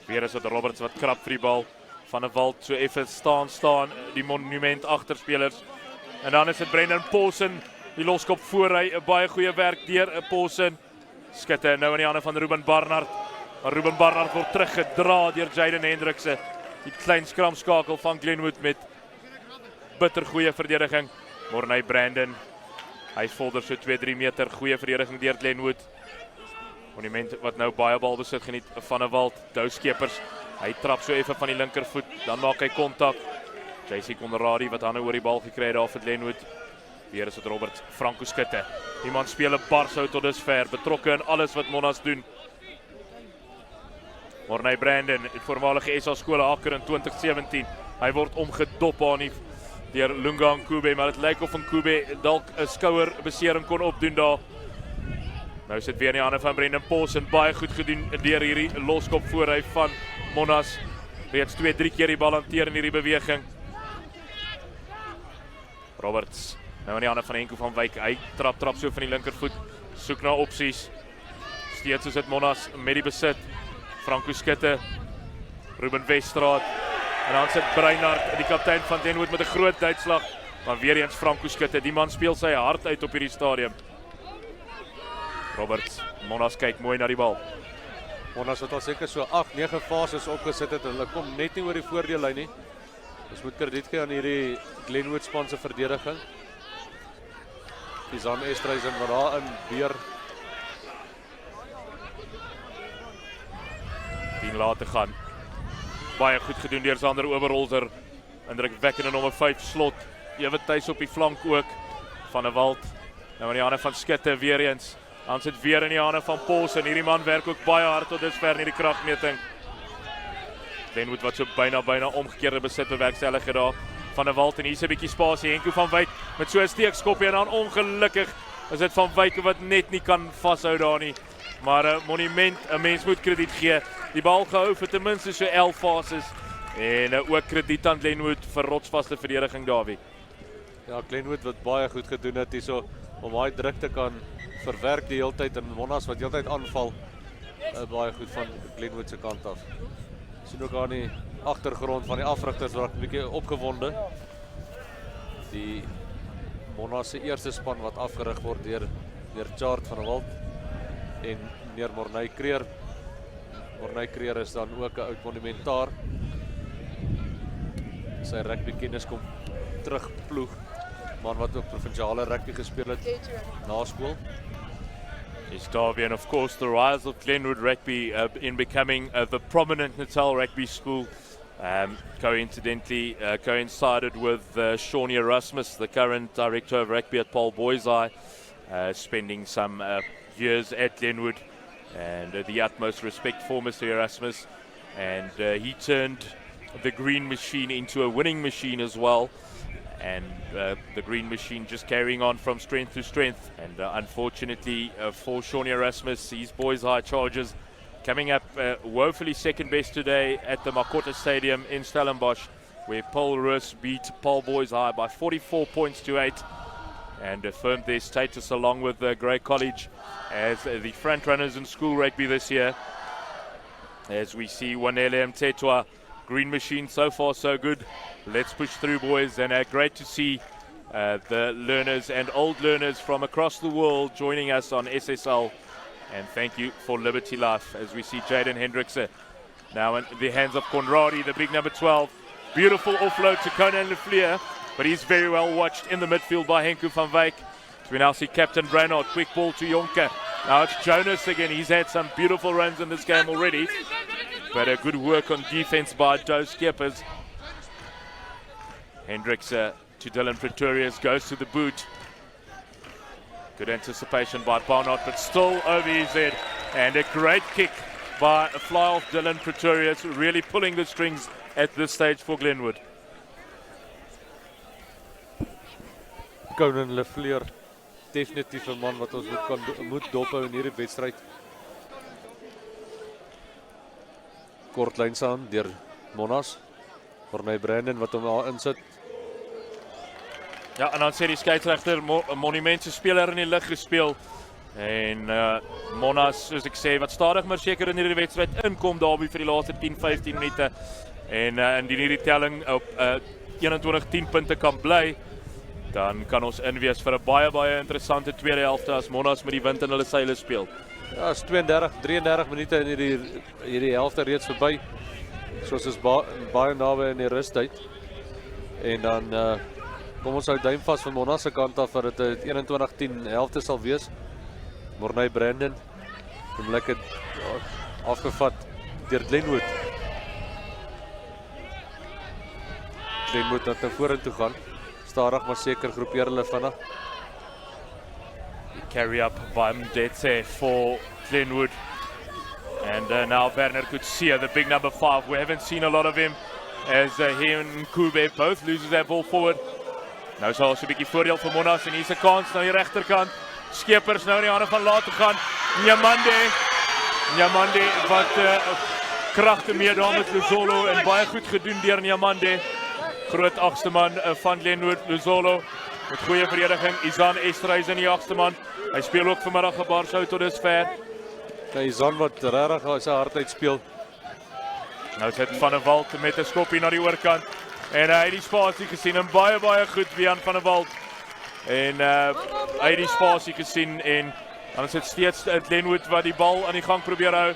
Weer is dit Roberts wat krap vir die bal. Van der Walt so effe staan die Monument agterspelers. En dan is dit Brendan Paulsen. Die loskop voor hy, 'n baie goeie werk deur Paulsen. Skutte nou in die hande van Ruben Barnard. Maar Ruben Barnard word teruggedra deur Jaden Hendrickson. Die klein skramskakel van Glenwood met bitter goeie verdediging. Morney Brandon. Hy volder so 2-3 meter. Goeie verdediging deur Glenwood. Monument wat nou baie balbesit geniet van der Walt. Doe Skeepers. Hy trap so effe van die linkervoet. Dan maak hy kontak. JC Conradi wat hande oor die bal gekry het daar vir Glenwood. Weer is dit Robert Franco Skutte. Iemand speel 'n barshou tot dusver. Betrokke in alles wat Monas doen. Morney Brandon, die voormalige SA skole Akker in 2017. Hy word omgedop aan die deur Lunga Nkube, maar dit lyk of Nkube dalk 'n skouerbesering kon opdoen daar. Nou sit weer in die hande van Brendan Paulsen, baie goed gedoen deur hierdie loskop voor hy van Monas. Reeds 2-3 keer die bal hanteer in hierdie beweging. Roberts, nou in die hande van Henko van Wyk. Hy trap so van die linkervoet, soek na opsies. Steeds is dit Monas met die besit. Franco Skutte, Ruben Westraat. En dan sit Breinart, die kaptein van Glenwood met 'n groot uitslag. Maar weer eens Franco Skutte, die man speel sy hart uit op hierdie stadium. Roberts, Monas kyk mooi na die bal. Monas het al seker so 8-9 fases opgesit het en hulle kom net nie oor die voordeellyn nie. Ons moet krediet gee aan hierdie Glenwood span se verdediging. Izan Estreisen wat daarin weer die laat te gaan. Baie goed gedoen deur Sander Oberholzer. Indrukwekkende nommer 5 slot. Ewe tuis op die flank ook. Van der Walt. Nou in die hande van Skutte weer eens. Dan sit weer in die hande van Paulsen. Hierdie man werk ook baie hard tot dusver in hierdie kragmeting. Glenwood wat so byna omgekeerde besit bewerkstellig het daar. Van der Walt en hier's 'n bietjie spasie. Henko van Wyk met so 'n steekskop en dan ongelukkig is dit van Wyk wat net nie kan vashou daar nie. Maar Monument, 'n mens moet krediet gee. Die bal gehou vir ten minste so 11 fases. En ook krediet aan Glenwood vir rotsvaste verdediging Dawie. Ja, Glenwood wat baie goed gedoen het hierso om daai druk te kan verwerk die hele tyd en Monas wat heeltyd aanval. Baie goed van Glenwood se kant af. Sien ook aan die agtergrond van die afrigters wat 'n bietjie opgewonde. Die Monas se eerste span wat afgerig word deur Chart van der Walt en meneer Morney Creer. Morney Creer is dan ook 'n oud monumentaar. Sy rugby kennis kom terugploeg. Man wat ook provinsiale rugby gespeel het na skool. Is Derby and of course the rise of Glenwood rugby in becoming the prominent Natal rugby school. Coincidentally coincided with Shawnee Erasmus, the current director of rugby at Paul Boys Eye, spending some years at Glenwood. and the utmost respect for Mr. Erasmus, and he turned the green machine into a winning machine as well, and the green machine just carrying on from strength to strength. And unfortunately for Shawnee Erasmus, his boys high charges coming up woefully second best today at the Makota Stadium in Stellenbosch, where Paul Roos beat Paul Boys High by 44 points to 8 and affirmed their status along with Grey College as the front runners in school rugby this year. As we see Wanele Mtetwa, green machine, so far so good. Let's push through, boys, and great to see the learners and old learners from across the world joining us on SSL. And thank you for Liberty Life, as we see Jaden Hendrickse now in the hands of Conradi, the big number 12. Beautiful offload to Conan Lefleur, but he's very well watched in the midfield by Henku van Wyk. So we now see Captain Brainard, quick ball to Jonker. Now it's Jonas again. He's had some beautiful runs in this game already, but a good work on defense by Doe Skeppers. Hendrickse to Dylan Pretorius, goes to the boot. Good anticipation by Barnard, but still over his head. And a great kick by a fly off Dylan Pretorius, really pulling the strings at this stage for Glenwood. Conan Lefleur, definitief 'n man wat ons moet dophou in hierdie wedstryd. Kort lyn saam deur Monas. Corney Brandon wat hom daar insit. Ja, en dan sê die skeieregter, 'n monumentse speler in die lig gespeel. En Monas, soos ek sê, wat stadig maar seker in hierdie wedstryd inkom daarby vir die laaste 10-15 minute. En indien hierdie telling op 21-10 punte kan bly, dan kan ons inwees vir 'n baie interessante tweede helfte as Monas met die wind in hulle seile speel. Ja, is 33 minute in hierdie helfte reeds verby. Soos is baie naby in die rustyd. En dan kom ons hou duim vas van Monas se kant af dat dit 21-10 helfte sal wees. Morney Brandon kom lekker afgevat deur Glenwood. Glenwood wat na vorentoe gaan. Stadig maar seker groepeer hulle vinnig. Carry up by Mdetse for Glenwood. And now Werner Kutsia, the big number 5. We haven't seen a lot of him as he and Kube both loses that ball forward. Nou sal ons 'n bietjie voordeel vir Monas en hier's 'n kans nou die regterkant. Skeepers nou in die hande van later gaan. Nyamande wat kragte meer daar met Luzolo en baie goed gedoen deur Nyamande. Groot agste man van Glenwood, Luzolo met goeie verdediging. Izan Estreisen die agste man. Hy speel ook vanmiddag 'n Barshou tot dusver. Izan wat regtig sy hart uitspeel. Nou sit Van der Walt met 'n skopie na die oorkant. En hy het die spasie gesien en baie goed Wian van der Walt. En hy het die spasie gesien en dan is dit steeds Glenwood wat die bal aan die gang probeer hou.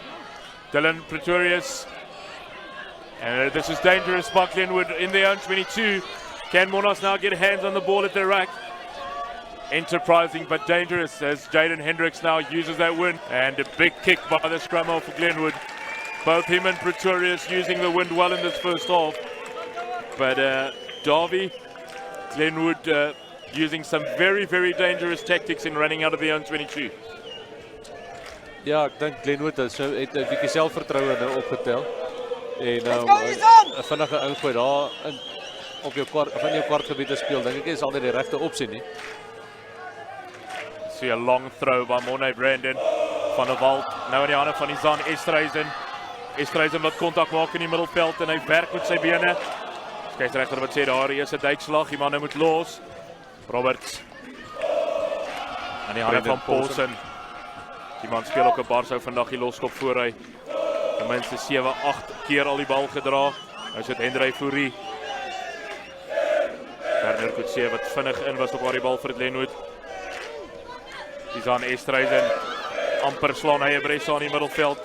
Dylan Pretorius. And this is dangerous by Glenwood in their own 22. Can Monas now get hands on the ball at the rack? Enterprising but dangerous as Jaden Hendricks now uses that win. And a big kick by the scrummer for Glenwood. Both him and Pretorius using the wind well in this first half. But Darby, Glenwood using some very dangerous tactics in running out of the own 22. Ja, ek dink Glenwood het 'n bietjie selfvertroue nou opgetel. En 'n vinnige ingooi daar in op jou kwartgebied te speel. Dink ek is altyd die regte opsie nie. See a long throw by Morney Brandon. Van der Walt nou in die hande van Izan Estreisen. Estreisen wat kontak maak in die middelveld en hy werk met sy bene. Skeieregter wat sê daar is 'n duikslag, die man moet los. Roberts aan die hande van Paulsen. Die man speel ook 'n Barshou vandag die loskop voor hy. Ten minste 7-8 keer al die bal gedra. Nou sit Hendrey Fourie. Werner Kutsie wat vinnig in was op waar die bal vir Glenwood. Izan Estreisen amper slaan hy 'n bres aan die middelveld.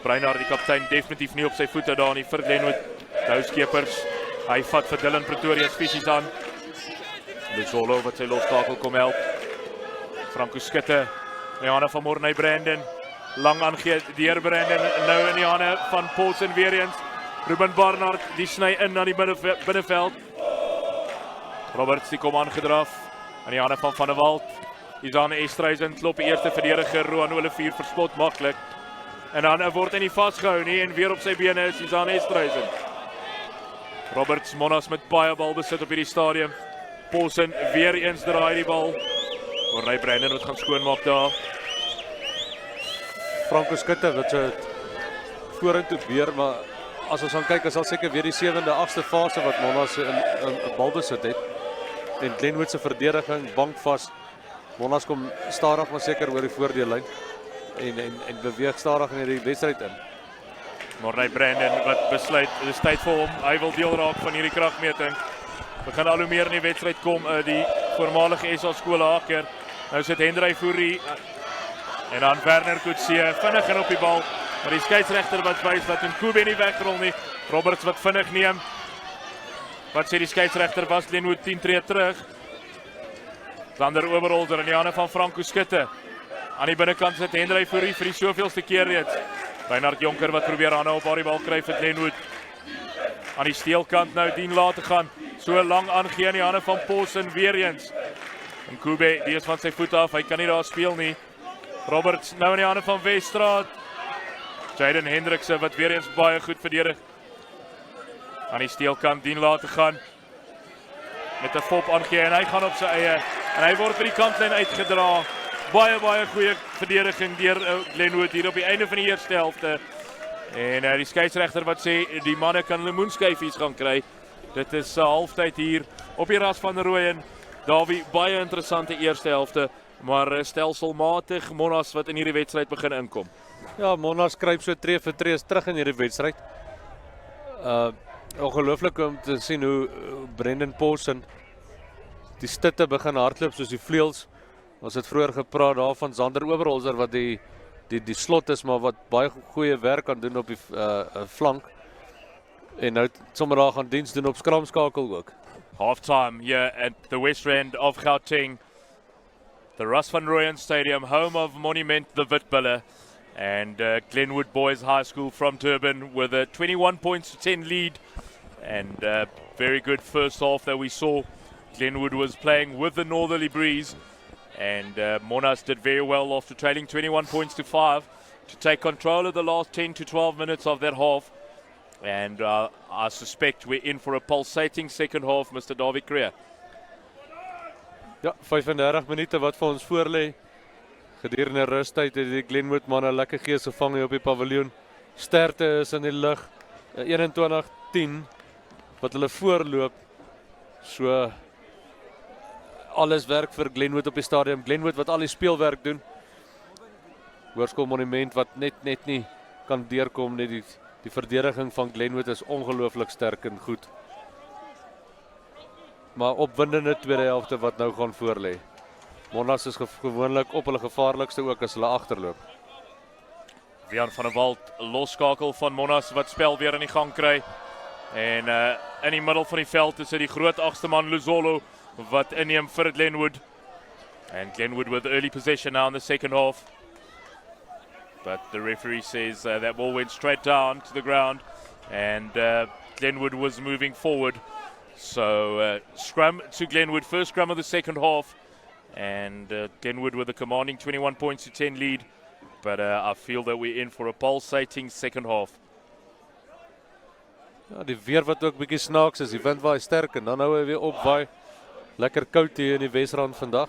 Breinhard die kaptein definitief nie op sy voete daar nie vir Glenwood. Doe Skeepers. Hy vat vir Dylan Pretorius fisies aan. Luzolo wat sy lostakel kom help. Franco Skutte in die hande van Morney Brandon. Lang aangee deur Brandon. Nou in die hande van Paulsen weer eens. Ruben Barnard die sny in na die binneveld. Roberts die kom aangedraf. In die hande van der Walt. Izan Estreisen klop die eerste verdediger. Roan Olivier verspot maklik. En dan word hy nie vasgehou nie en weer op sy bene is Izan Estreisen. Roberts Monas met baie balbesit op hierdie stadium. Paulsen weer eens draai die bal. Morney Brandon wat gaan skoonmaak daar. Franco Skutte wat so vorentoe weer, maar as ons gaan kyk, is al seker weer die 7de, 8ste fase wat Monas in balbesit het. En Glenwood se verdediging bank vas. Monas kom stadig maar seker oor die voordeellyn en beweeg stadig in die wedstryd in. Morney Brandon wat besluit, dit is tyd vir hom, hy wil deel raak van hierdie kragmeting. We gaan al hoe meer in die wedstryd kom, die voormalige SA skole haker. Nou sit Hendrey Fourie en dan Werner Coetzee vinnig in op die bal, maar die skeieregter wat wys dat Nkube nie wegrol nie. Roberts wat vinnig neem. Wat sê die skeieregter was Glenwood 10 tree terug. Sander Oberholzer in die hande van Franco Skutte. Aan die binnekant sit Hendrey Fourie vir die soveelste keer reeds. Reinhard Jonker wat probeer aan op die bal kry vir Glenwood. Aan die steelkant nou Dien laat te gaan. So lang aangee in die hande van Paulsen weer eens. Nkube, die is van sy voet af, hy kan nie daar speel nie. Roberts nou in die hande van Weststraat. Jaden Hendrikse wat weer eens baie goed verdedig. Aan die steelkant Dien laat te gaan. Met 'n fop aangee en hy gaan op sy eie. En hy word vir die kantlyn uitgedra. Baie goeie verdediging deur Glenwood hier op die einde van die eerste helfte. En die skeieregter wat sê die manne kan lemoenskyfies gaan kry. Dit is halftyd hier op die ras van Rooyen. Davie, baie interessante eerste helfte, maar stelselmatig Monas wat in hierdie wedstryd begin inkom. Ja, Monas kruip so tree vir tree terug in hierdie wedstryd. Ongelooflik om te sien hoe Brendan Paulsen die stitte begin hardloop soos die vleuels. Ons het vroeër gepraat daar van Sander Oberholzer wat die slot is, maar wat baie goeie werk kan doen op die flank. En nou sommer daar gaan diens doen op skramskakel ook. Halftime here at the West End of Gauteng. The Ras van Rooyen Stadium, home of Monument the Witbulle. And Glenwood Boys High School from Durban with a 21 points to 10 lead. And very good first half that we saw. Glenwood was playing with the northerly breeze. And Monas did very well after trailing 21 points to 5 to take control of the last 10 to 12 minutes of that half. And I suspect we're in for a pulsating second half, Mr. David Creer. Ja, 35 minute wat vir ons voorlê. Gedurende rustyd het die Glenwood manne lekker gees gevang hier op die paviljoen. Sterkte is in die lug. 21-10 wat hulle voorloop. So alles werk vir Glenwood op die stadium. Glenwood wat al die speelwerk doen. Hoërskool Monument wat net nie kan deurkom nie. Die verdediging van Glenwood is ongelooflik sterk en goed. Maar opwindende tweede helfte wat nou gaan voorlê. Monas is gewoonlik op hulle gevaarlikste ook as hulle agterloop. Wian van der Walt losskakel van Monas wat spel weer in die gang kry. En in die middel van die veld is die groot agste man Luzolo wat inneem vir Glenwood. And Glenwood with early possession now in the second half. But the referee says that ball went straight down to the ground and Glenwood was moving forward. So scrum to Glenwood, first scrum of the second half. And Glenwood with a commanding 21 points to 10 lead. But I feel that we're in for a pulsating second half. Ja, die weer wat ook bietjie snaaks is, die wind waai sterk en dan nou hy weer opwaai. Lekker koud hier in die Wesrand vandag.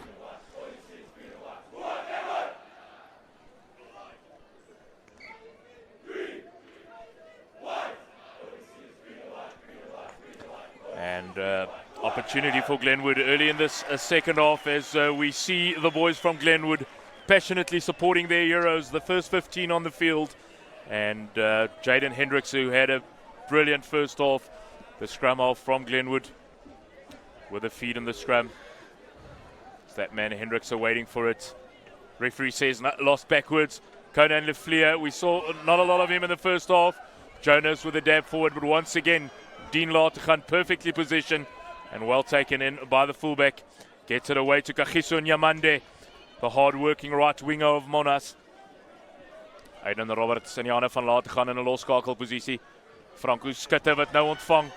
And opportunity for Glenwood early in this second half as we see the boys from Glenwood passionately supporting their heroes, the first 15 on the field. And Jaden Hendricks, who had a brilliant first half, the scrum half from Glenwood with a feed in the scrum. That man Hendricks are waiting for it. Referee says lost backwards. Conan Lefleur, we saw not a lot of him in the first half. Jonas with a dab forward, but once again Dean Lategan perfectly positioned and well taken in by the fullback. Gets it away to Kagiso Nyamande, the hard-working right winger of Monas. Aiden Roberts in die hande van Lategan in 'n losskakelposisie. Franco Skutte wat nou ontvang.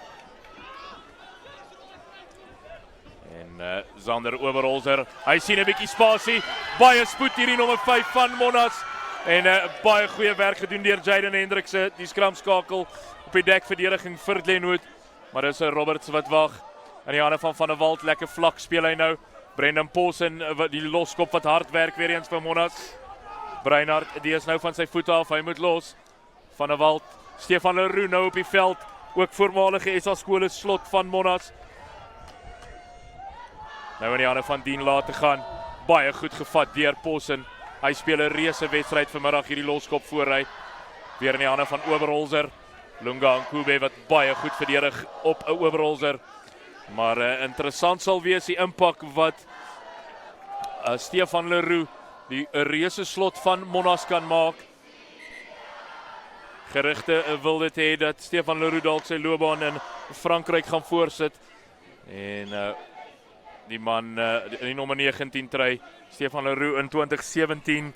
En Sander Oberholzer, hy sien 'n bietjie spasie. Baie spoed hier in nommer 5 van Monas. En baie goeie werk gedoen deur Jaden Hendrikse, die skramskakel op die dekverdediging vir Glenwood. Maar dis Roberts wat wag. In die hande van der Walt, lekker vlak speel hy nou. Brendan Paulsen, die loskop wat hard werk weer eens vir Monas. Breinhard, die is nou van sy voete af, hy moet los. Van der Walt, Stefan Leroux nou op die veld, ook voormalige SA skole slot van Monas. Nou in die hande van Dean laat te gaan, baie goed gevat deur Paulsen. Hy speel 'n reuse wedstryd vanmiddag hierdie loskop voorry. Weer in die hande van Oberholzer. Lunga Nkube wat baie goed verdedig op 'n Oberholzer. Maar interessant sal wees die impak wat Stefan Leroux, die reuse slot van Monas kan maak. Gerugte wil dit hê dat Stefan Leroux dalk sy loopbaan in Frankryk gaan voorsit. En die man, die nommer 19 trui, Stefan Leroux in 2017.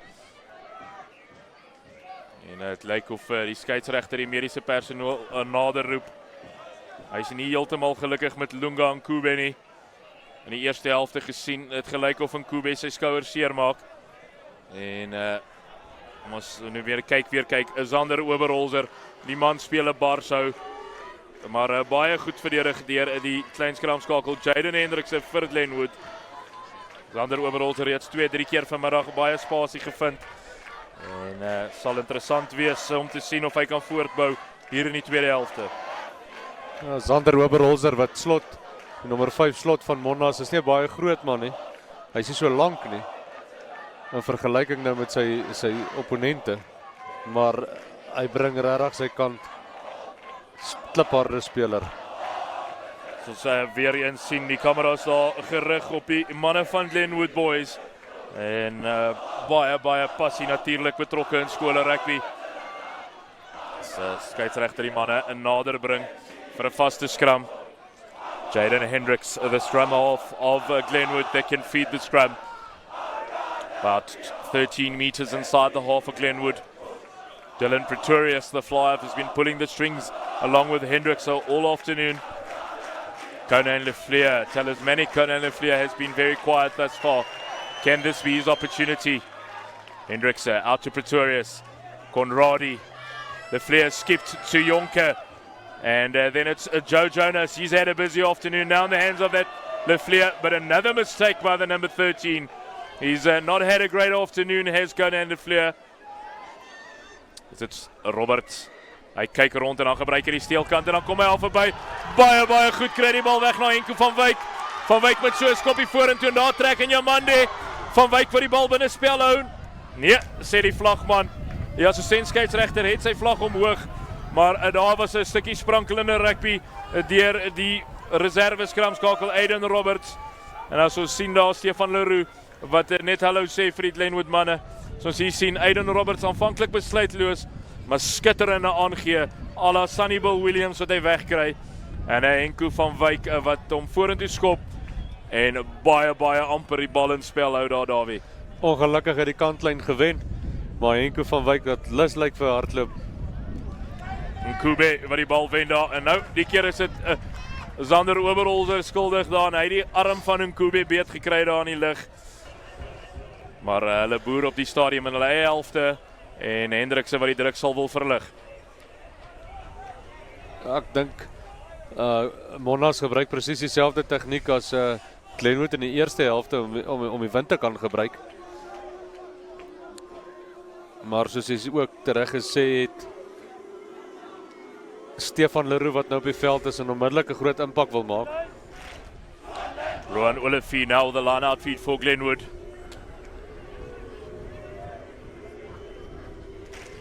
En het lyk of die skeieregter die mediese personeel nader roep. Hy is nie heeltemal gelukkig met Lunga Nkube nie. In die eerste helfte gesien, het gelyk of Nkube sy skouer seermaak. En ons nu weer kyk, Zander Oberholzer, die man speel 'n barshou. Maar baie goed verdedig deur die klein skramskakel Jaden Hendrikse vir Glenwood. Zander Oberholzer reeds 2-3 keer vanmiddag baie spasie gevind. En sal interessant wees om te sien of hy kan voortbou hier in die tweede helfte. Ja, Zander Oberholzer wat slot, die nommer 5 slot van Monas, is nie baie groot man nie. Hy is nie so lank nie, in vergelyking nou met sy opponente. Maar hy bring regtig sy kant, klipharde speler. Soos weer eens sien, die kameras daar gerig op die manne van Glenwood Boys. En baie passie natuurlik betrokke in skole rugby. Skeieregter die manne in nader bring vir 'n vaste scrum. Jaden Hendricks, the scrum half of Glenwood, that can feed the scrum. About 13 meters inside the half of Glenwood. Dylan Pretorius, the fly-off, has been pulling the strings along with Hendricks all afternoon. Conan Lefleur, talismanic Conan Lefleur, has been very quiet thus far. Can this be his opportunity? Hendricks out to Pretorius. Conradi. Lefleur skipped to Jonker. And then it's Joe Jonas. He's had a busy afternoon now in the hands of that Lefleur. But another mistake by the number 13. He's not had a great afternoon, has Conan Lefleur. It's Roberts. Hy kyk rond en dan gebruik hy die steelkant en dan kom hy al verby. Baie goed kry die bal weg na Henko van Wyk. Van Wyk met so 'n skoppie vorentoe en daar trek en Jamande. Van Wyk vir die bal binne spel hou. Nee, sê die vlagman. Die assistenskeieregter het sy vlag omhoog, maar daar was 'n stukkie sprankelende rugby deur die reserve skramskakel Aiden Roberts. En as ons sien daar Stefan Leroux wat net hallo sê vir die Glenwood manne. Soos hier sien Aiden Roberts aanvanklik besluitloos, maar skitterende aangee, à la Sunnybill Williams wat hy wegkry. En Henko van Wyk wat hom vorentoe skop en baie amper die bal in spel hou daar Dawie. Ongelukkig het die kantlyn gewen, maar Henko van Wyk wat lus lyk vir hardloop. Nkube wat die bal wen daar en nou die keer is dit Zander Oberholzer skuldig daar en hy die arm van Nkube beet gekry daar in die lug. Maar hulle boer op die stadium in hulle eie helfte en Hendrikse wat die druk sal wil verlig. Ja, ek dink Monas gebruik presies dieselfde tegniek as Glenwood in die eerste helfte om die wind te kan gebruik. Maar soos hy ook tereg gesê het, Stefan Leroux wat nou op die veld is en onmiddellik 'n groot impak wil maak. Rowan Olafie now the line out feed for Glenwood.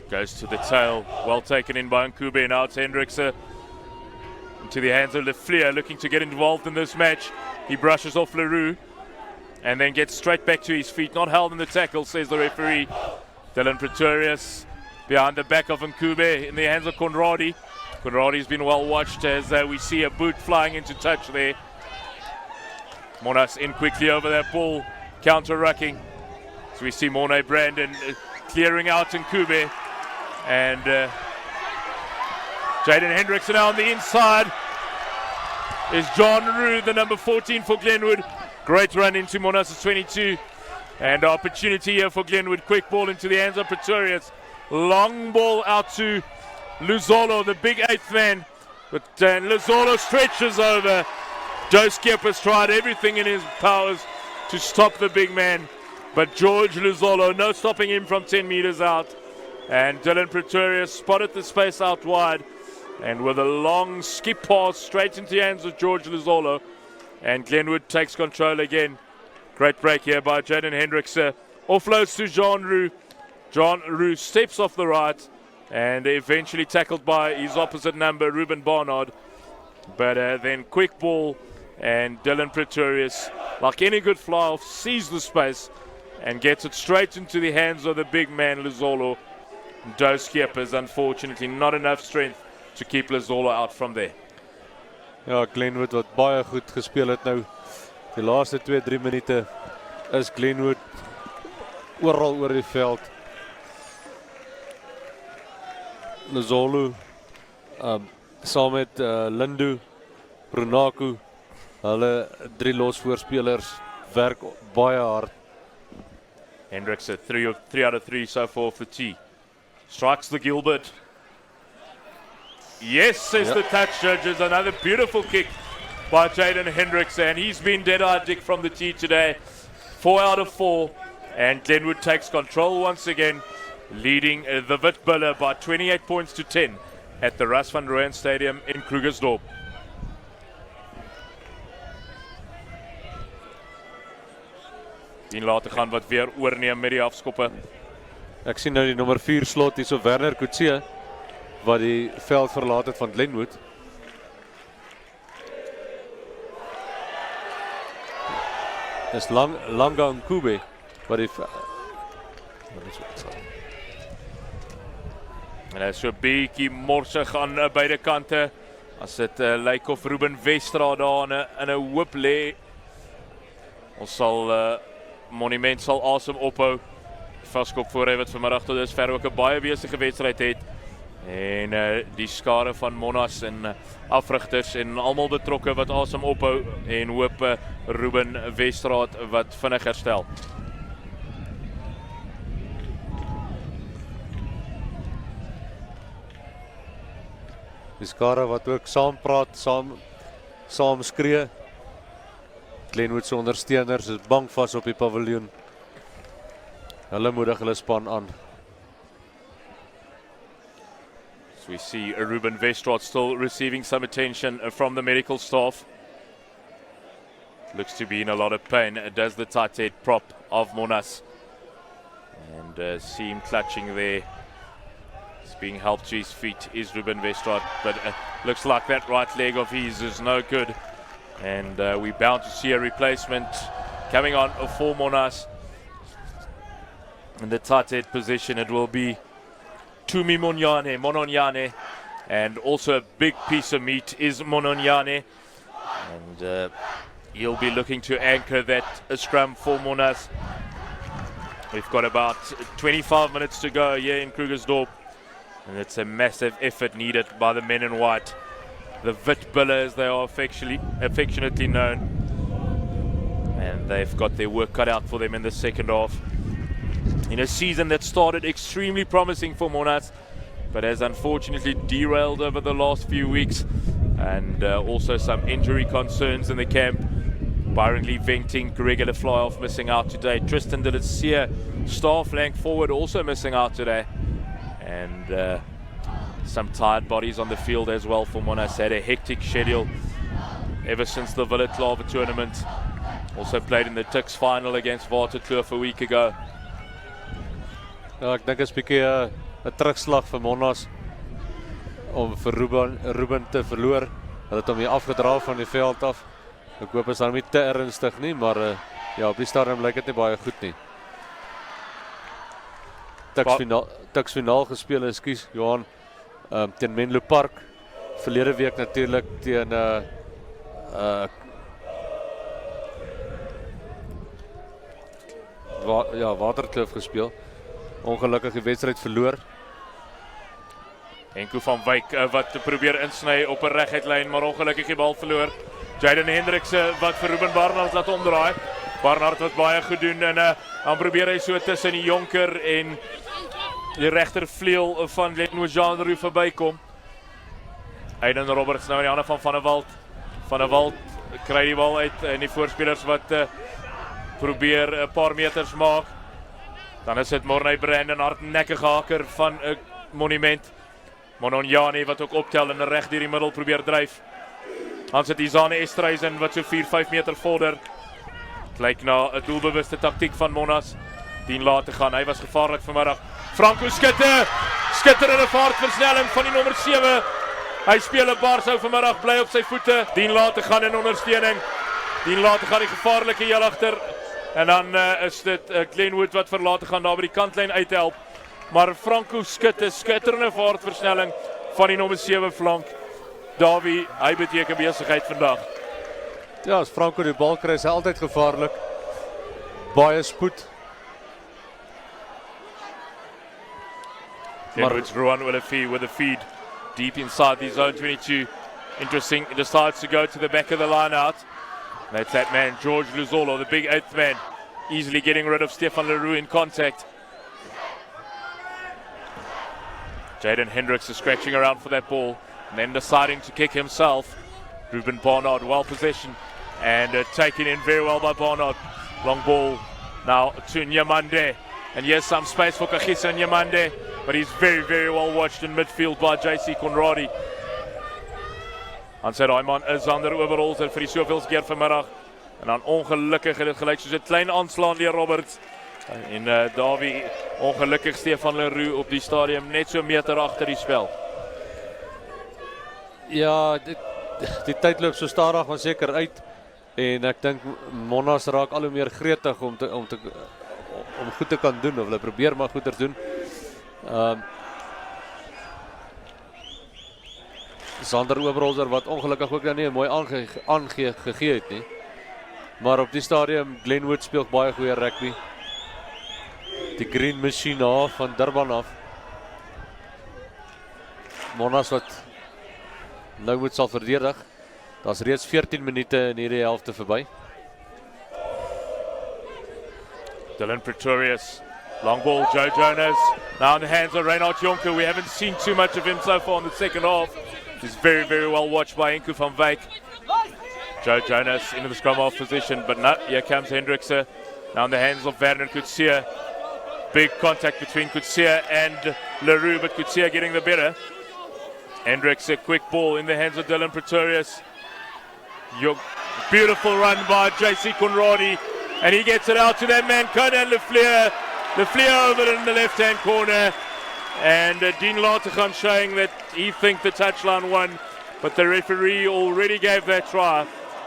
Goes to the tail, well taken in by Nkube. Now it's Hendricks into the hands of Lefleur, looking to get involved in this match. He brushes off Leroux and then gets straight back to his feet. Not held in the tackle, says the referee. Dylan Pretorius behind the back of Nkube in the hands of Conradi. Conradi's been well watched as we see a boot flying into touch there. Monas in quickly over that ball, counter-rucking. So we see Mornay Brandon clearing out Nkube. And Jaden Hendricks now on the inside is John Roux, the number 14 for Glenwood. Great run into Monas' 22. And opportunity here for Glenwood. Quick ball into the hands of Pretorius. Long ball out to Luzolo, the big 8th man. But Luzolo stretches over. Joe Skip has tried everything in his powers to stop the big man. But George Luzolo, no stopping him from 10 meters out. And Dylan Pretorius spotted the space out wide. And with a long skip pass straight into the hands of George Luzolo. And Glenwood takes control again. Great break here by Jaden Hendricks. Offloads to Jean Roux. Jean Roux steps off the right. And eventually tackled by his opposite number, Ruben Barnard. But then quick ball. And Dylan Pretorius, like any good fly-off, sees the space. And gets it straight into the hands of the big man, Luzolo. Doskiep is unfortunately not enough strength to keep Luzolo out from there. Ja, Glenwood wat baie goed gespeel het nou. Die laaste 2-3 minute is Glenwood oral oor die veld. Luzolo, saam met Lindu, Runaku, hulle 3 losvoorspelers werk baie hard. Hendricks at 3 out of 3 so far for T. Strikes the Gilbert. Yes, says the touch judges. Another beautiful kick by Jaden Hendricks, and he's been dead-eyed Dick from the tee today. 4 out of 4, and Glenwood takes control once again, leading the Witbulle by 28 points to 10 at the Ras van Rooyen Stadium in Krugersdorp. Die later gaan wat weer oorneem met die afskoppe. Ek sien nou die nommer 4 slot hier so Werner Kutse wat die veld verlaat het van Glenwood. Dis Langa Nkube wat die En hy is so 'n bietjie morsig aan beide kante. As dit lyk of Ruben Westra daar in 'n hoop lê. Ons sal Monument sal asem ophou. Vaskop voor hy wat vanmiddag tot dusver ook 'n baie besige wedstryd het. En die skare van Monas en afrigters en almal betrokke wat asem ophou en hoop Ruben Westraat wat vinnig herstel. Die skare wat ook saam praat, saam skree. Glenwood se ondersteuners is bang vas op die paviljoen. Hulle moedig hulle span aan. So we see Ruben Westraat still receiving some attention from the medical staff. Looks to be in a lot of pain. Does the tight head prop of Monas. And see him clutching there. He's being helped to his feet is Ruben Westraat. But looks like that right leg of his is no good. And we're bound to see a replacement coming on for Monas. In the tight head position, it will be Tumi Mononyane, and also a big piece of meat is Mononyane. And he'll be looking to anchor that scrum for Monas. We've got about 25 minutes to go here in Krugersdorp. And it's a massive effort needed by the men in white. The Witbulle, as they are affectionately known. And they've got their work cut out for them in the second half. In a season that started extremely promising for Monas, but has unfortunately derailed over the last few weeks. And also some injury concerns in the camp. Byron Lee venting, regular fly-off missing out today. Tristan de Lucia, star flank forward, also missing out today. And some tired bodies on the field as well for Monas. Had a hectic schedule ever since the Villa Clave tournament. Also played in the Tuks final against Waterkloof a week ago. Ja, ek dink is 'n bietjie 'n terugslag vir Monas om vir Ruben te verloor. Hulle het hom hier afgedra van die veld af. Ek hoop is dan nie te ernstig nie, maar ja, op die stadium lyk dit nie baie goed nie. Tuks finaal gespeel, ekskuus, Johan, teen Menlo Park. Verlede week natuurlik teen Waterkloof gespeel. Ongelukkig die wedstryd verloor. Enko van Wyk wat probeer insny op 'n reguitlyn, maar ongelukkig die bal verloor. Jaden Hendricks wat vir Ruben Barnard laat omdraai. Barnard wat baie goed doen en Dan probeer hy so tussen die jonker en die regtervleuel van Glenwood Jean-Roux verbykom. Aiden Roberts nou in die hande van der Walt. Van der Walt kry die bal uit en die voorspelers wat probeer 'n paar meters maak. Dan is dit Morney Brandon, hardnekkige haker van 'n Monument. Mononjani wat ook optel en reg deur die middel probeer dryf. Dan sit Izane Estreisen wat so 4-5 meter vorder. Lyk na 'n doelbewuste taktiek van Monas. 10 laat te gaan. Hy was gevaarlik vanmiddag. Franco skutte. Skitterende vaartversnelling van die nommer 7. Hy speel 'n Barshou vanmiddag, bly op sy voete. 10 laat te gaan in ondersteuning. 10 laat te gaan die gevaarlike heel agter. En dan is dit Glenwood wat verlaat te gaan daar by die kantlyn uithelp. Maar Franco skutte, skitterende vaartversnelling van die nommer 7 flank. Davie, hy beteken besigheid vandag. Ja, as Franco die bal kry, is hy altyd gevaarlik. Baie spoed. Glenwood's Ruan Willefee with a feed deep inside the zone 22. Interesting, he decides to go to the back of the line out. That's that man, George Luzolo, the big 8th man, easily getting rid of Stefan Leroux in contact. Jaden Hendricks is scratching around for that ball and then deciding to kick himself. Ruben Barnard, well positioned and taken in very well by Barnard. Long ball now to Nyamande. And yes, some space for Kagiso Nyamande, but he's very, very well watched in midfield by JC Conradi. Dan sê daai man is ander overalls vir die soveels keer vanmiddag. En dan ongelukkig het dit gelyk soos 'n klein aanslaan deur Roberts. En Davie ongelukkig Stefan Leroux op die stadium net so meter agter die spel. Ja, die tyd loop so stadig maar seker uit. En ek dink Monas raak al hoe meer gretig om goed te kan doen, of hulle probeer maar goeders doen. Sander Oberholzer wat ongelukkig ook nie 'n mooi gegee het nie. Maar op die stadium Glenwood speel baie goeie rugby. Die Green Machine van Durban af. Monas wat nou moet sal verdedig. Daar's reeds 14 minute in hierdie helfte verby. Dylan Pretorius, long ball, Joe Jonas. Now in the hands of Reinhard Jonker. We haven't seen too much of him so far in the second half. He's very, very well watched by Enku van Wyk. Joe Jonas into the scrum half position, but no, here comes Hendrickse. Now in the hands of Werner Coetzee. Big contact between Coetzee and Leroux, but Coetzee getting the better. Hendrickse, quick ball in the hands of Dylan Pretorius. Beautiful run by JC Conradi, and he gets it out to that man, Conan Lefleur. Lefleur over in the left-hand corner. And Dean Lateghan showing that he thinks the touchline won, but the referee already gave that try.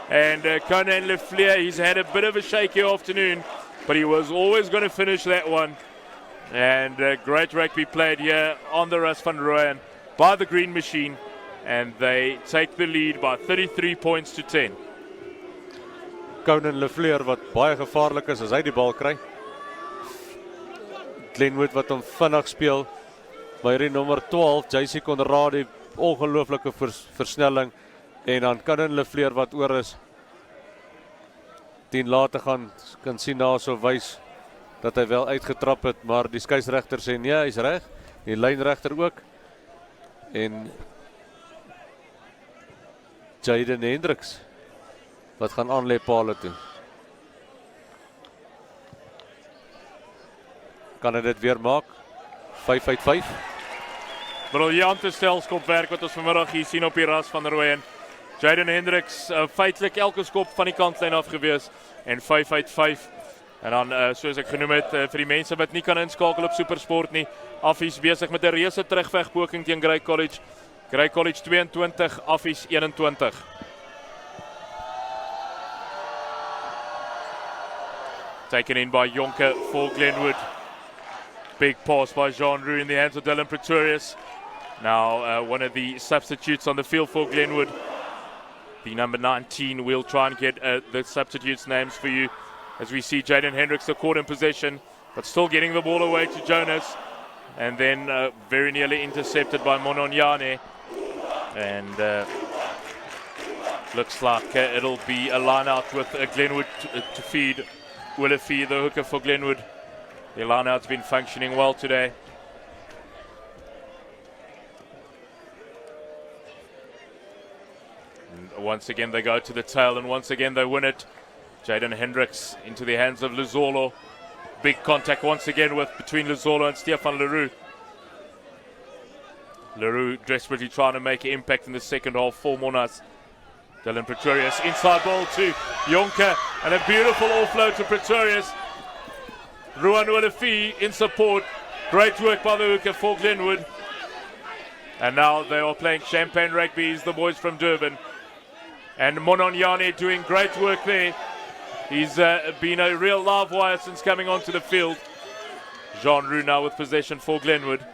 And Conan Lefleur, he's had a bit of a shaky afternoon, but he was always going to finish that one. And great rugby played here on the Rus van Rooyen by the Green Machine, and they take the lead by 33 points to 10. Conan Lefleur wat baie gevaarlik is as hy die bal kry. Glenwood wat hom vinnig speel. By hierdie nommer 12, JC Conradi, ongelooflike versnelling. En dan Conan Lefleur wat oor is. 10 laat te gaan, kan sien daar so wys dat hy wel uitgetrap het, maar die skeieregter sê nee, hy's reg. Die lynregter ook. En Jaden Hendricks wat gaan aanlê paale toe. Kan hy dit weer maak? 5 uit 5. Briljante stelskopwerk wat ons vanmiddag hier sien op die Rus van Rooyen. Jaden Hendricks feitlik elke skop van die kantlyn af gewees en 5 uit 5. En dan soos ek genoem het vir die mense wat nie kan inskakel op Supersport nie, Affies besig met 'n reuse terugvegpoging teen Grey College. Grey College 22, Affies 21. Taken in by Jonker for Glenwood. Big pass by Jean-Roux in the hands of Dylan Pretorius. Now one of the substitutes on the field for Glenwood. The number 19, we'll try and get the substitutes' names for you as we see Jaden Hendricks caught in possession, but still getting the ball away to Jonas. And then very nearly intercepted by Mononyane. And looks like it'll be a line out with Glenwood to feed. Willifee, the hooker for Glenwood. Their line-out's been functioning well today. And once again they go to the tail, and once again they win it. Jaden Hendricks into the hands of Lizolo. Big contact once again between Lizolo and Stefan Leroux. Leroux desperately trying to make an impact in the second half for Monas. Dylan Pretorius inside ball to Jonker, and a beautiful offload to Pretorius. Ruan Willifee in support. Great work by the hooker for Glenwood. And now they are playing Champagne Rugby, the boys from Durban. And Mononyane doing great work there. He's been a real live wire since coming onto the field. Jean Roux now with possession for Glenwood.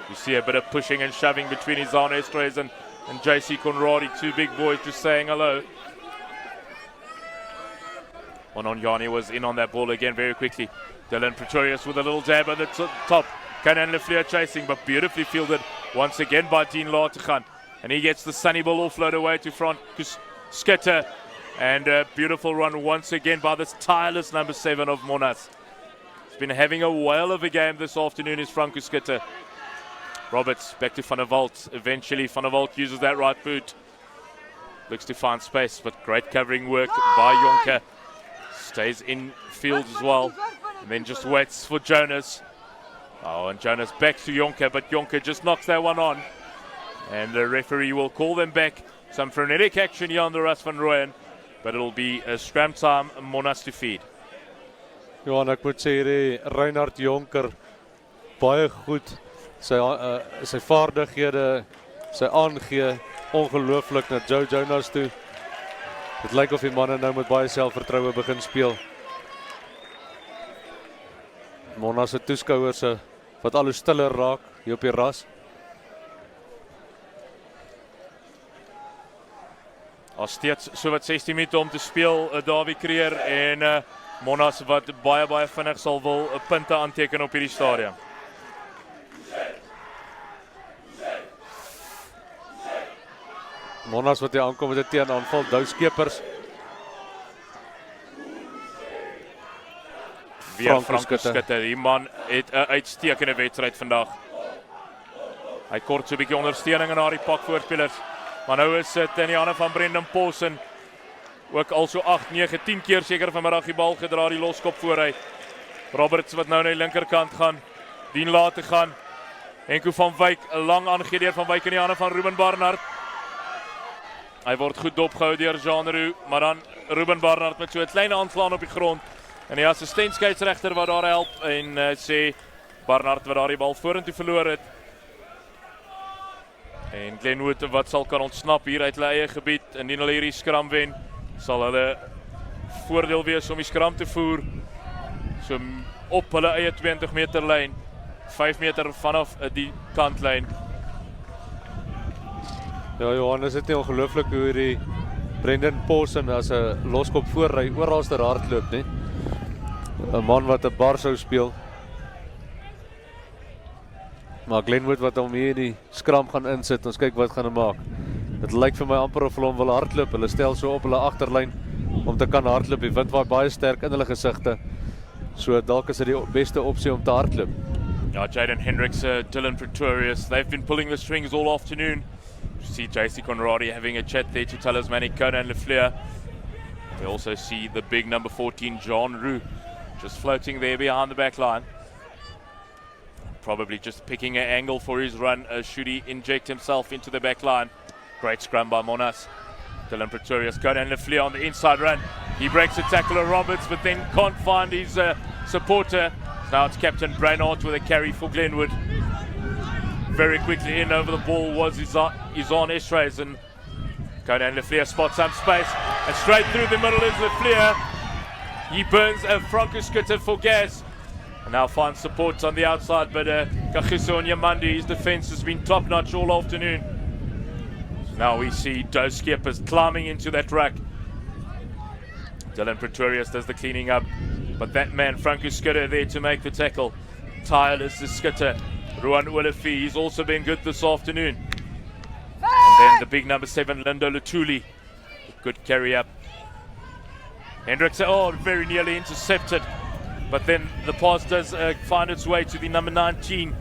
You see a bit of pushing and shoving between Izan Estres and JC Conradi, two big boys just saying hello. Mononyane was in on that ball again very quickly. Dylan Pretorius with a little jab at the top. Kanan Lefleur chasing, but beautifully fielded once again by Dean Lateghan. And he gets the sunny ball offload away to Frankus Schutte. And a beautiful run once again by this tireless number 7 of Monas. He's been having a whale of a game this afternoon, is Frankus Schutte. Roberts back to Van der Walt. Eventually Van der Walt uses that right boot. Looks to find space, but great covering work by Jonker. Stays in field as well. And then just waits for Jonas. Oh, and Jonas back to Jonker, but Jonker just knocks that one on. And the referee will call them back. Some frenetic action here on the Ras van Rooyen. But it'll be a scrum time, Monas to feed. Ja, en ek moet sê hierdie Reinhard Jonker baie goed. Sy vaardighede, sy aangee ongelooflik na Joe Jonas toe. Dit lyk of die manne nou met baie selfvertroue begin speel. Monas se toeskouers wat al hoe stiller raak hier op die ras. Al steeds so wat 16 minute om te speel, Davie Creer en Monas wat baie vinnig sal wil punte aanteken op hierdie stadium. Monas wat hier aankom met 'n teenaanval, Douskepers. Weer Frankus Schutte, die man het 'n uitstekende wedstryd vandag. Hy kort so 'n bietjie ondersteuning aan die pak voorspelers. Maar nou is dit in die hande van Brendan Paulsen. Ook al so 8, 9, 10 keer seker vanmiddag die bal gedra, die loskop vooruit. Roberts wat nou na die linkerkant gaan. Dien laat gaan. Henko van Wyk, 'n lang aangegee deur van Wyk in die hande van Ruben Barnard. Hy word goed dopgehou deur Jean Roux, maar dan Ruben Barnard met so 'n klein aanslaan op die grond. En die assistent-skeieregter wat daar help en sê Barnard wat daar die bal vorentoe verloor het. En Glenwood wat sal kan ontsnap hier uit hulle eie gebied. Indien hulle hierdie skram wen, sal hulle voordeel wees om die skram te voer. So op hulle eie 20 meter lyn, 5 meter vanaf die kantlyn. Ja, Johannes, het nie ongelooflik hoe die Brendan Paulsen as 'n loskop voorry oralste hardloop, nie? 'n man wat 'n bar sou speel. Maar Glenwood wat hom hier in die skram gaan insit, ons kyk wat gaan hy maak. Dit lyk vir my amper of hulle hom wil hardloop. Hulle stel so op hulle agterlyn om te kan hardloop. Die wind waai baie sterk in hulle gesigte. So dalk is dit die beste opsie om te hardloop. Ja, Jaden Hendricks, Dylan Pretorius, they've been pulling the strings all afternoon. You see JC Conradi having a chat there to Talismanic Conan Lefleur. We also see the big number 14, Jean Roux, just floating there behind the back line. Probably just picking an angle for his run. Should he inject himself into the back line? Great scrum by Monas. Dylan Pretorius, Conan Lefleur on the inside run. He breaks the tackle of Roberts, but then can't find his supporter. Now it's Captain Brainard with a carry for Glenwood. Very quickly in over the ball was Izan Estres, and Conan Lefleur spots some space, and straight through the middle is Lefleur. He burns a Frankus Schutte for gas, and now finds support on the outside, but Kagiso Nyamandi, his defense has been top-notch all afternoon. So now we see Douskepers climbing into that ruck. Dylan Pretorius does the cleaning up, but that man, Frankus Schutte, there to make the tackle. Tireless is Schutte. Ruan Willifee, he's also been good this afternoon. And then the big number 7, Lindo Lutuli. Good carry up. Hendricks, oh, very nearly intercepted. But then the pass does find its way to the number 19.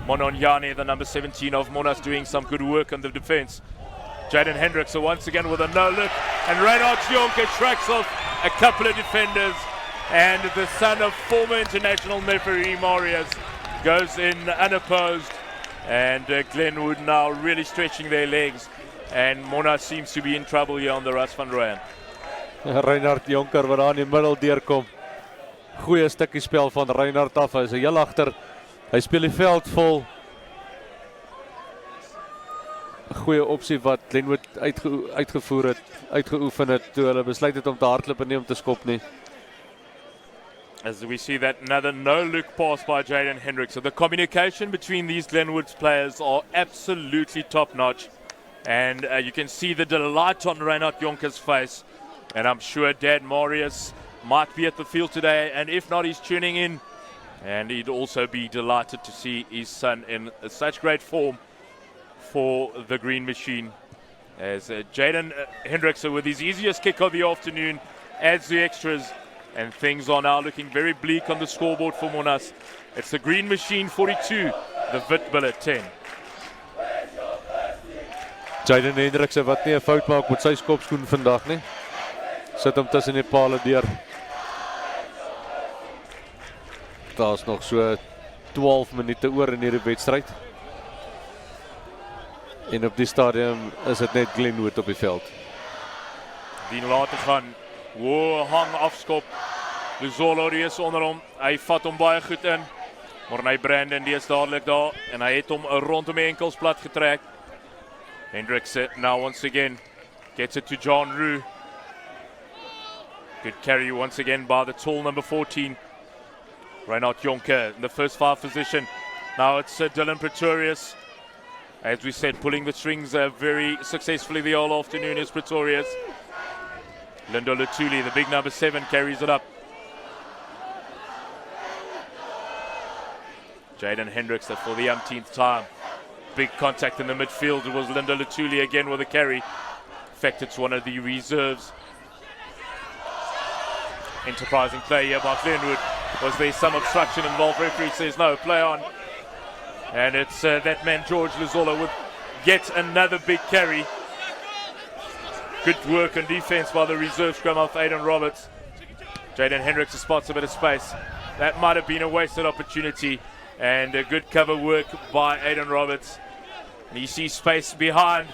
Mononyane, the number 17 of Monas, doing some good work on the defense. Jaden Hendricks once again with a no-look. And Reinhard Jonker tracks off a couple of defenders. And the son of former international referee Marius goes in unopposed. And Glenwood now really stretching their legs. And Monas seems to be in trouble here on the Ras van Rooyen. Reinhard Jonker wat daar in die middel deurkom. Goeie stukkie spel van Reinhard af. Hy is heel agter. Hy speel die veld vol. Goeie opsie wat Glenwood uitgevoer het, uitgeoefen het toe hulle besluit het om te hardloop en nie om te skop nie. As we see that another no-look pass by Jaden Hendricks. So the communication between these Glenwood players are absolutely top-notch. And you can see the delight on Reinhard Jonker's face. And I'm sure Dad Marius might be at the field today. And if not, he's tuning in. And he'd also be delighted to see his son in such great form for the Green Machine. As Jaden Hendricks with his easiest kick of the afternoon adds the extras. And things are now looking very bleak on the scoreboard for Monas. It's the Green Machine 42, the Witbulle 10. Jaden Hendricks wat nie 'n fout maak met sy skopskoen vandag nie. Sit hom tussen die palle deur. Daar's nog so 12 minute oor in hierdie wedstryd. En op die stadium is dit net Glenwood op die veld. Die later gaan. Wow, hang afskop. Luzolo die is onder hom. Hy vat hom baie goed in. Maar Brandon die is dadelik daar. En hy het hom rondom die enkels plat getrek. Hendricks now once again gets it to John Roo. Good carry once again by the tall number 14. Reinhard Jonker in the first 5 position. Now it's Dylan Pretorius. As we said, pulling the strings very successfully the whole afternoon is Pretorius. Lindo Lutuli, the big number 7, carries it up. Jaden Hendricks for the umpteenth time. Big contact in the midfield. It was Lindo Lutuli again with a carry. In fact, it's one of the reserves. Enterprising play here by Glenwood. Was there some obstruction involved? Referee says no, play on. And it's that man George Lazola with yet another big carry. Good work on defense by the reserve scrum of Aidan Roberts. Jaden Hendricks spots a bit of space. That might have been a wasted opportunity. And a good cover work by Aidan Roberts. And he sees space behind.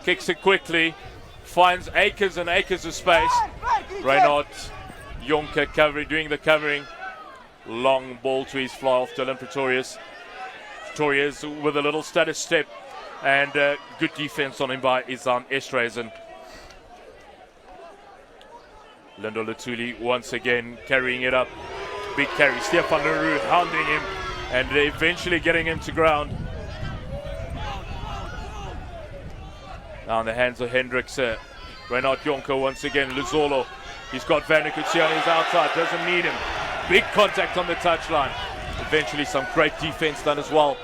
Kicks it quickly. Finds acres and acres of space. Reinhard Jonker doing the covering. Long ball to his fly off Dylan Pretorius. Pretorius with a little stutter step. And good defense on him by Izan Estreisen. Lindo Lutuli once again carrying it up. Big carry. Stefan Leroux hounding him and eventually getting him to ground. Now in the hands of Hendricks. Reinhard Jonker once again. Luzolo. He's got Vanukuchi on his outside. Doesn't need him. Big contact on the touchline. Eventually some great defense done as well.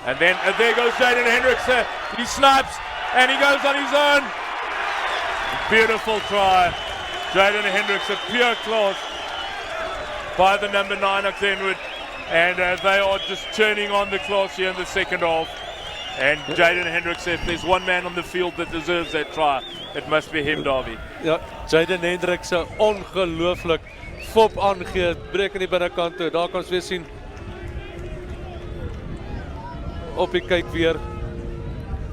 And then there goes Jaden Hendricks. He snipes and he goes on his own. Beautiful try. Jaden Hendricks, a pure class by the number 9 of Glenwood. And they are just turning on the class here in the second half. And Jaden Hendricks, if there's one man on the field that deserves that try, it must be him, Darby. Ja, Jaden Hendricks ongelooflik fop aangee, breek aan die binnekant toe. Daar kan ons weer sien. Op die kyk weer.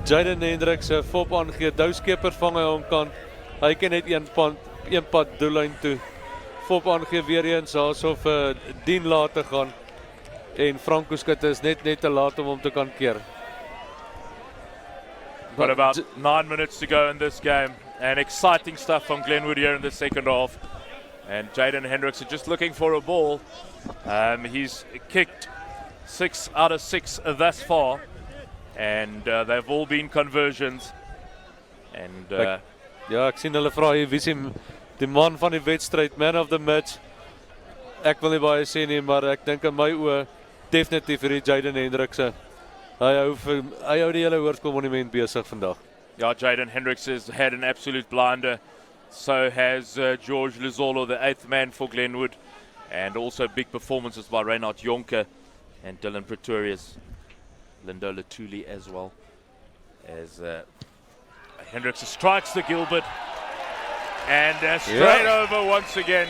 Jaden Hendricks fop aangee, Douwskeper vang hy hom kant. Hy kan net een pad doellyn toe. Fop aangee weer eens asof Dien laat te gaan. En Franco Skutte is net te laat om hom te kan keer. Got about 9 minutes to go in this game. And exciting stuff from Glenwood here in the second half. And Jaden Hendricks is just looking for a ball. He's kicked 6 out of 6 thus far. And they've all been conversions. And ja, ek sien hulle vra hier wie is die man van die wedstryd, man of the match. Ek wil nie baie sê nie, maar ek dink in my oë definitief vir die Jaden Hendricks. Hy hou die hele Hoërskool Monument besig vandag. Yeah, Jaden Hendricks has had an absolute blinder. So has George Lizolo, the 8th man for Glenwood. And also big performances by Reinhard Jonker and Dylan Pretorius. Lindo Latuli as well. As Hendricks strikes the Gilbert. And straight over once again.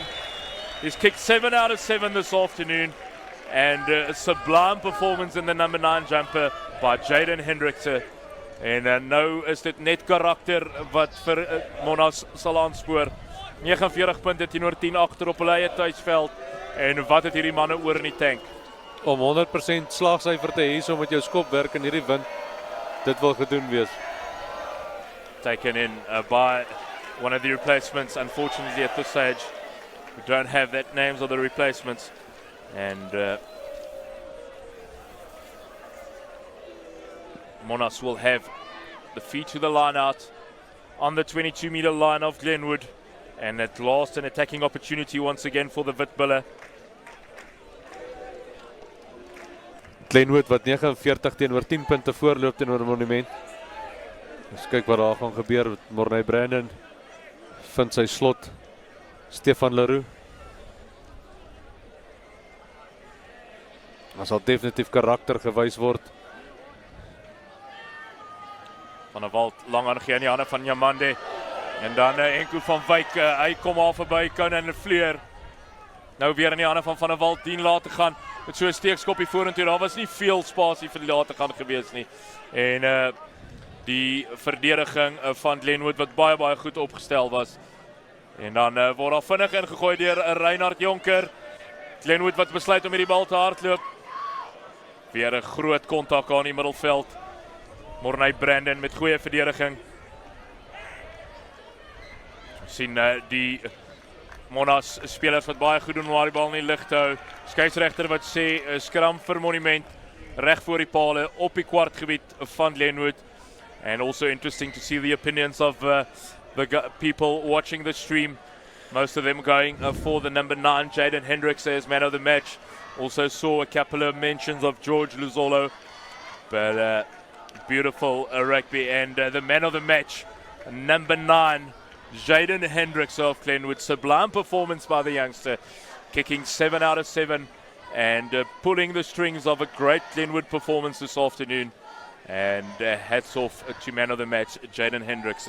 He's kicked 7 out of 7 this afternoon. And a sublime performance in the number 9 jumper by Jaden Hendricks. En nou is dit net karakter wat vir Monas sal aanspoor. 49 punte teenoor 10 agter op hulle eie tuisveld. En wat het hierdie manne oor in die tank? Om 100% slagsyfer te hê so met jou skopwerk in hierdie wind, dit wil gedoen wees. Taken in by one of the replacements. Unfortunately at this stage, we don't have that names of the replacements. And Monas will have the feet to the line out on the 22-meter line of Glenwood. And at last an attacking opportunity once again for the Witbulle. Glenwood wat 49 teenoor 10 punte voorloop teenoor Monument. Ons kyk wat daar gaan gebeur. Morney Brandon vind sy slot. Stefan Leroux. Daar sal definitief karakter gewys word. Van der Walt lang aangee in die hande van Jamande. En dan Enko van Wyk, hy kom al verby, Conan en Fleur. Nou weer in die hande van der Walt, 10 laat te gaan. Met so 'n steekskoppie vorentoe, daar was nie veel spasie vir die laat te gaan gewees nie. En die verdediging van Glenwood wat baie goed opgestel was. En dan word daar vinnig ingegooi deur Reinhard Jonker. Glenwood wat besluit om hierdie bal te hardloop. Weer 'n groot kontak aan die middelveld. Morney Brandon met goeie verdediging. Sien die Monas spelers wat baie goed doen om die bal in die lug te hou. Skeieregter wat sê skram vir Monument reg voor die pale op die kwartgebied van Glenwood. And also interesting to see the opinions of the people watching the stream. Most of them going for the number 9 Jaden Hendricks as man of the match. Also saw a couple of mentions of George Luzolo. But beautiful rugby, and the man of the match, number 9 Jaden Hendricks of Glenwood. Sublime performance by the youngster, kicking 7 out of 7 and pulling the strings of a great Glenwood performance this afternoon. And hats off to man of the match, Jaden Hendricks.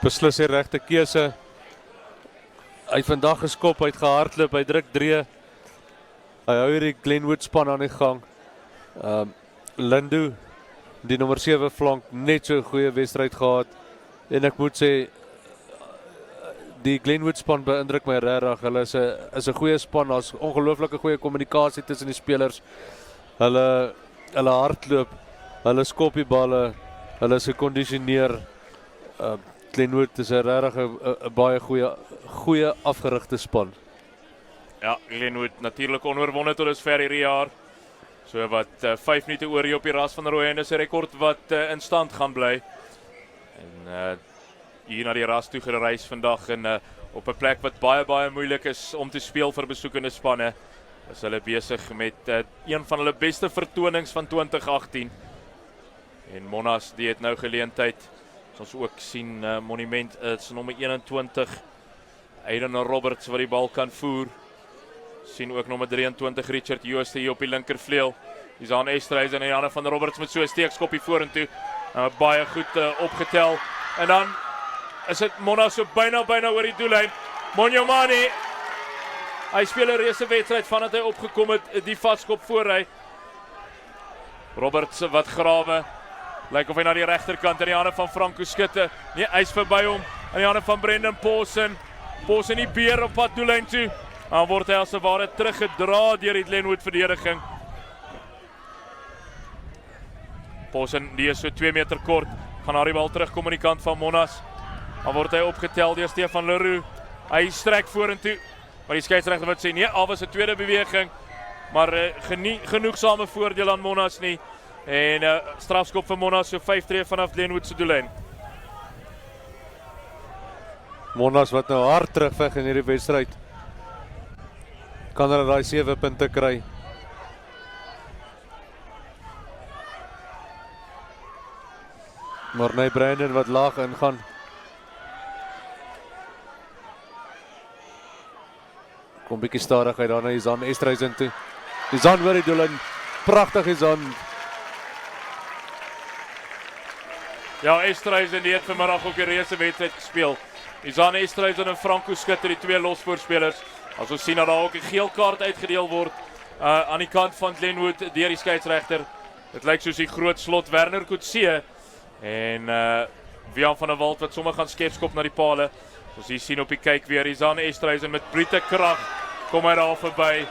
Beslis die regte keuse. Hy vandag geskop, hy het gehardloop, hy druk 3. Hy hou hierdie Glenwood span aan die gang. Lindo, die nommer 7 flank, net so 'n goeie wedstryd gehad. En ek moet sê, die Glenwood span beïndruk my regtig. Hulle is 'n goeie span, daar's ongelooflike goeie kommunikasie tussen die spelers. Hulle hardloop, hulle skop die balle, hulle is gekondisioneer. Glenwood is 'n regtig 'n baie goeie afgerigte span. Ja, Glenwood natuurlik onoorwonde tot dusver hierdie jaar. So wat 5 minute oor hier op die ras van Rooi, en dis 'n rekord wat in stand gaan bly. En hier na die ras toe gereis vandag en op 'n plek wat baie moeilik is om te speel vir besoekende spanne. Is hulle besig met een van hulle beste vertonings van 2018. En Monas die het nou geleentheid. Ons ook sien Monument is nommer 21. Aiden Roberts wat die bal kan voer. Sien ook nommer 23 Richard Jooste hier op die linkervleuel. Dis aan Estreys en die hande van Roberts met so 'n steekskoppie vorentoe. Baie goed opgetel. En dan is dit Monas so byna oor die doellyn. Monjomani. Hy speel 'n reuse wedstryd vandat hy opgekom het, die vaskop voor hy. Roberts wat grawe. Lyk of hy na die regterkant in die hande van Franco Skutte. Nee, hy's verby hom. In die hande van Brendan Pawson. Pawson die beer op pad doellyn toe. Dan word hy as 'n ware teruggedra deur die Glenwood verdediging. Pawson die is so 2 meter kort. Gaan na die bal terugkom aan die kant van Monas. Dan word hy opgetel deur Stefan Leroux. Hy strek vorentoe. Maar die skeieregter wat sê nee, al was 'n tweede beweging. Maar genoegsame voordeel aan Monas nie. En strafskop vir Monas so 5 tree vanaf Glenwood se doellyn. Monas wat nou hard terugveg in hierdie wedstryd. Kan hulle daai 7 punte kry. Morney Brandon wat laag ingaan. Kom bietjie stadigheid daar na Izan Esterhuizen toe. Izan oor die doellyn. Pragtig Izan. Ja, Esterhuizen die het vanmiddag ook 'n reuse wedstryd gespeel. Izan Esterhuizen en Franco Skutter, die twee losvoorspelers. As ons sien dat daar ook 'n geel kaart uitgedeel word aan die kant van Glenwood deur die skeieregter. Dit lyk soos die groot slot Werner Coetzee en Wian van der Walt wat sommer gaan skepskop na die pale. Ons hier sien op die kyk weer Izan Esterhuizen met brute krag kom hy daar verby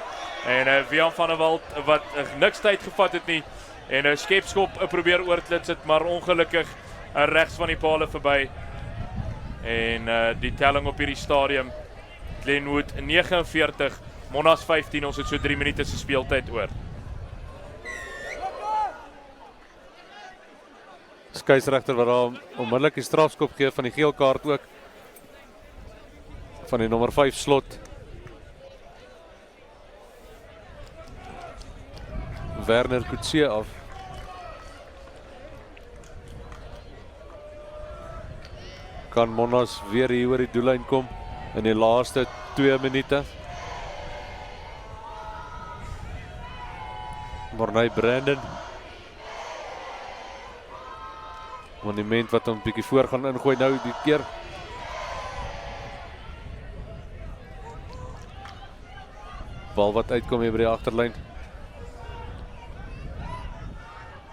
en Wian van der Walt wat niks tyd gevat het nie en 'n skepskop probeer oorklits het, maar ongelukkig regs van die pale verby. En die telling op hierdie stadium, Glenwood 49, Monas 15, ons het so 3 minute se speeltyd oor. Skeieregter wat daar onmiddellik die strafskop gee van die geel kaart ook. Van die nommer 5 slot. Werner Coetzee af. Kan Monas weer hier oor die doellyn kom in die laaste 2 minute. Morney Brandon. Monument wat hom bietjie voor gaan ingooi nou die keer. Bal wat uitkom hier by die agterlyn.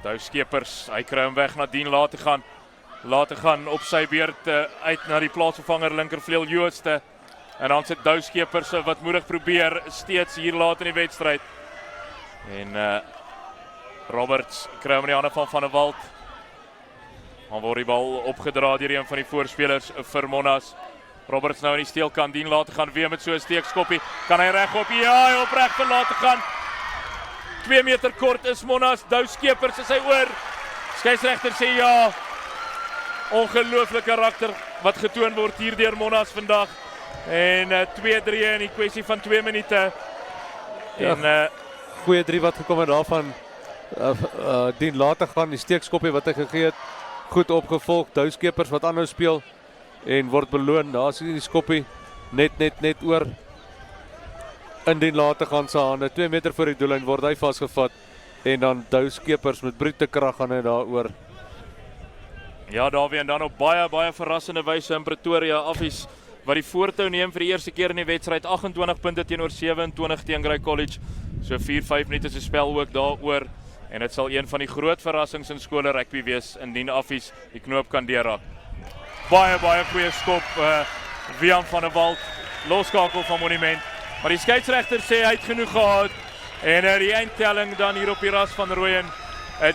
Dou Skeepers, hy kry hom weg nadien laat te gaan op sy beurt uit na die plaatsvervanger linkervleuel Jooste. En dan sit Dou Skeepers wat moedig probeer steeds hier laat in die wedstryd. En Roberts kry hom in die hande van der Walt. Dan word die bal opgedra deur een van die voorspelers vir Monas. Roberts nou in die steelkant dien laat te gaan weer met so 'n steekskoppie. Kan hy regop? Ja, hy op reg vir laat te gaan. 2 meter kort is Monas. Dou Skeepers is hy oor. Skeieregter sê ja. Ongelooflike karakter wat getoon word hier deur Monas vandag. En 2-3 in die kwessie van 2 minute. En goeie 3 wat gekom het daarvan. Dien laat te gaan, die steekskoppie wat hy gegee het. Goed opgevolg, Dou Skeepers wat aanhou speel en word beloon. Daar is die skoppie net oor. Indien laat te gaan sy hande 2 meter voor die doellyn word hy vasgevat en dan Dou Skeepers met brute krag gaan hy daaroor. Ja, daar en dan op baie verrassende wyse in Pretoria Affies wat die voortou neem vir die eerste keer in die wedstryd. 28 punte teenoor 27 teen Grey College. So 4-5 minute se spel ook daaroor. En dit sal een van die groot verrassings in skole rugby wees indien Affies die knoop kan deurraak. Baie goeie skop, Wian van der Walt, loskakel van Monument. Maar die skeieregter sê hy het genoeg gehad. En die eindtelling dan hier op die ras van Rooyen.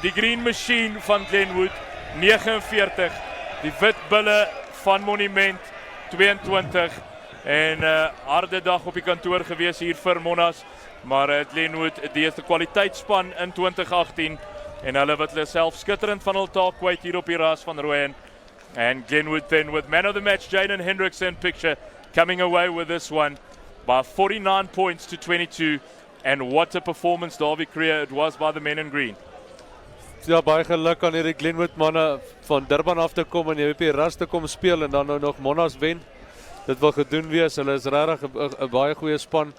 Die Green Machine van Glenwood 49, die wit bulle van Monument 22. En harde dag op die kantoor gewees hier vir Monas. Maar Glenwood, die is die kwaliteitsspan in 2018 en hulle wat hulle self skitterend van hul taak kwyt hier op die ras van Rooyen. And Glenwood then with man of the match Jaden Hendrickson picture coming away with this one by 49 points to 22. And what a performance Derby career it was by the men in green. Ja, baie geluk aan hierdie Glenwood manne van Durban af te kom en op die ras te kom speel en dan nou nog Monas wen. Dit wil gedoen wees. Hulle is regtig 'n baie goeie span.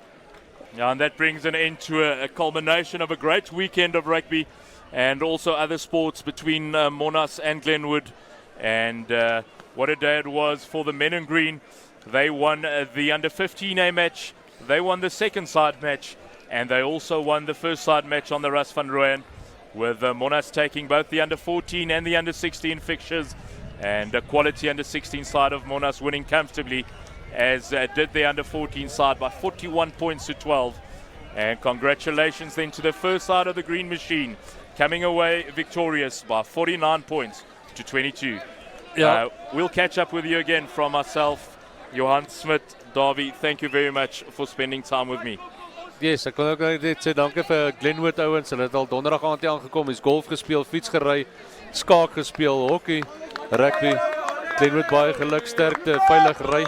Yeah, and that brings an end to a culmination of a great weekend of rugby and also other sports between Monas and Glenwood. And what a day it was for the men in green. They won the under-15A match, they won the second side match, and they also won the first side match on the Ras van Rooyen, with Monas taking both the under-14 and the under-16 fixtures, and the quality under-16 side of Monas winning comfortably, as did the under-14 side by 41 points to 12. And congratulations then to the first side of the Green Machine, coming away victorious by 49 points to 22. Yeah. We'll catch up with you again from myself, Johan Smit, Davy. Thank you very much for spending time with me. Yes, ek wil ook net sê dankie vir Glenwood ouens. Hulle het al donderdag aand hier aangekom, is golf gespeel, fiets gery, skaak gespeel, hockey, rugby. Glenwood baie geluk, sterkte, veilig ry.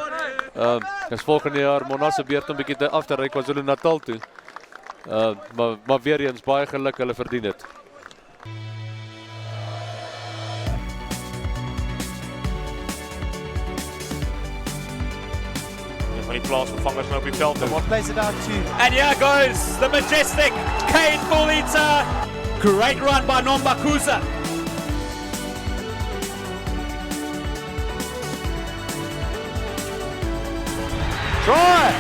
Dis volgende jaar Monas se beurt om bietjie te af te ry KwaZulu-Natal toe. Maar weer eens baie geluk, hulle verdien dit. van die plaasvervangers nou op die veld. Plays it out to And here goes the majestic Kane Bulita. Great run by Nombakuza. try.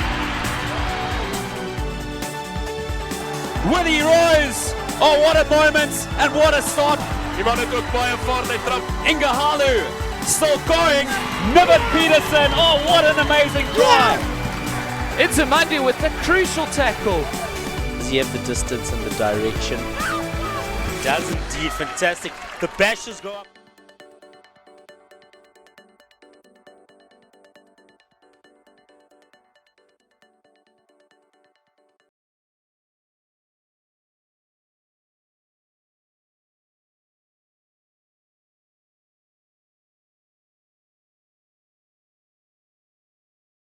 Willie Royce. Oh, what a moment and what a start. Die man het ook baie vaart, hy trap. Ingahalu still going. Niven Peterson. Oh, what an amazing drive. It's Amandi with the crucial tackle. Does he have the distance and the direction? Does indeed. Fantastic. The bashes go up.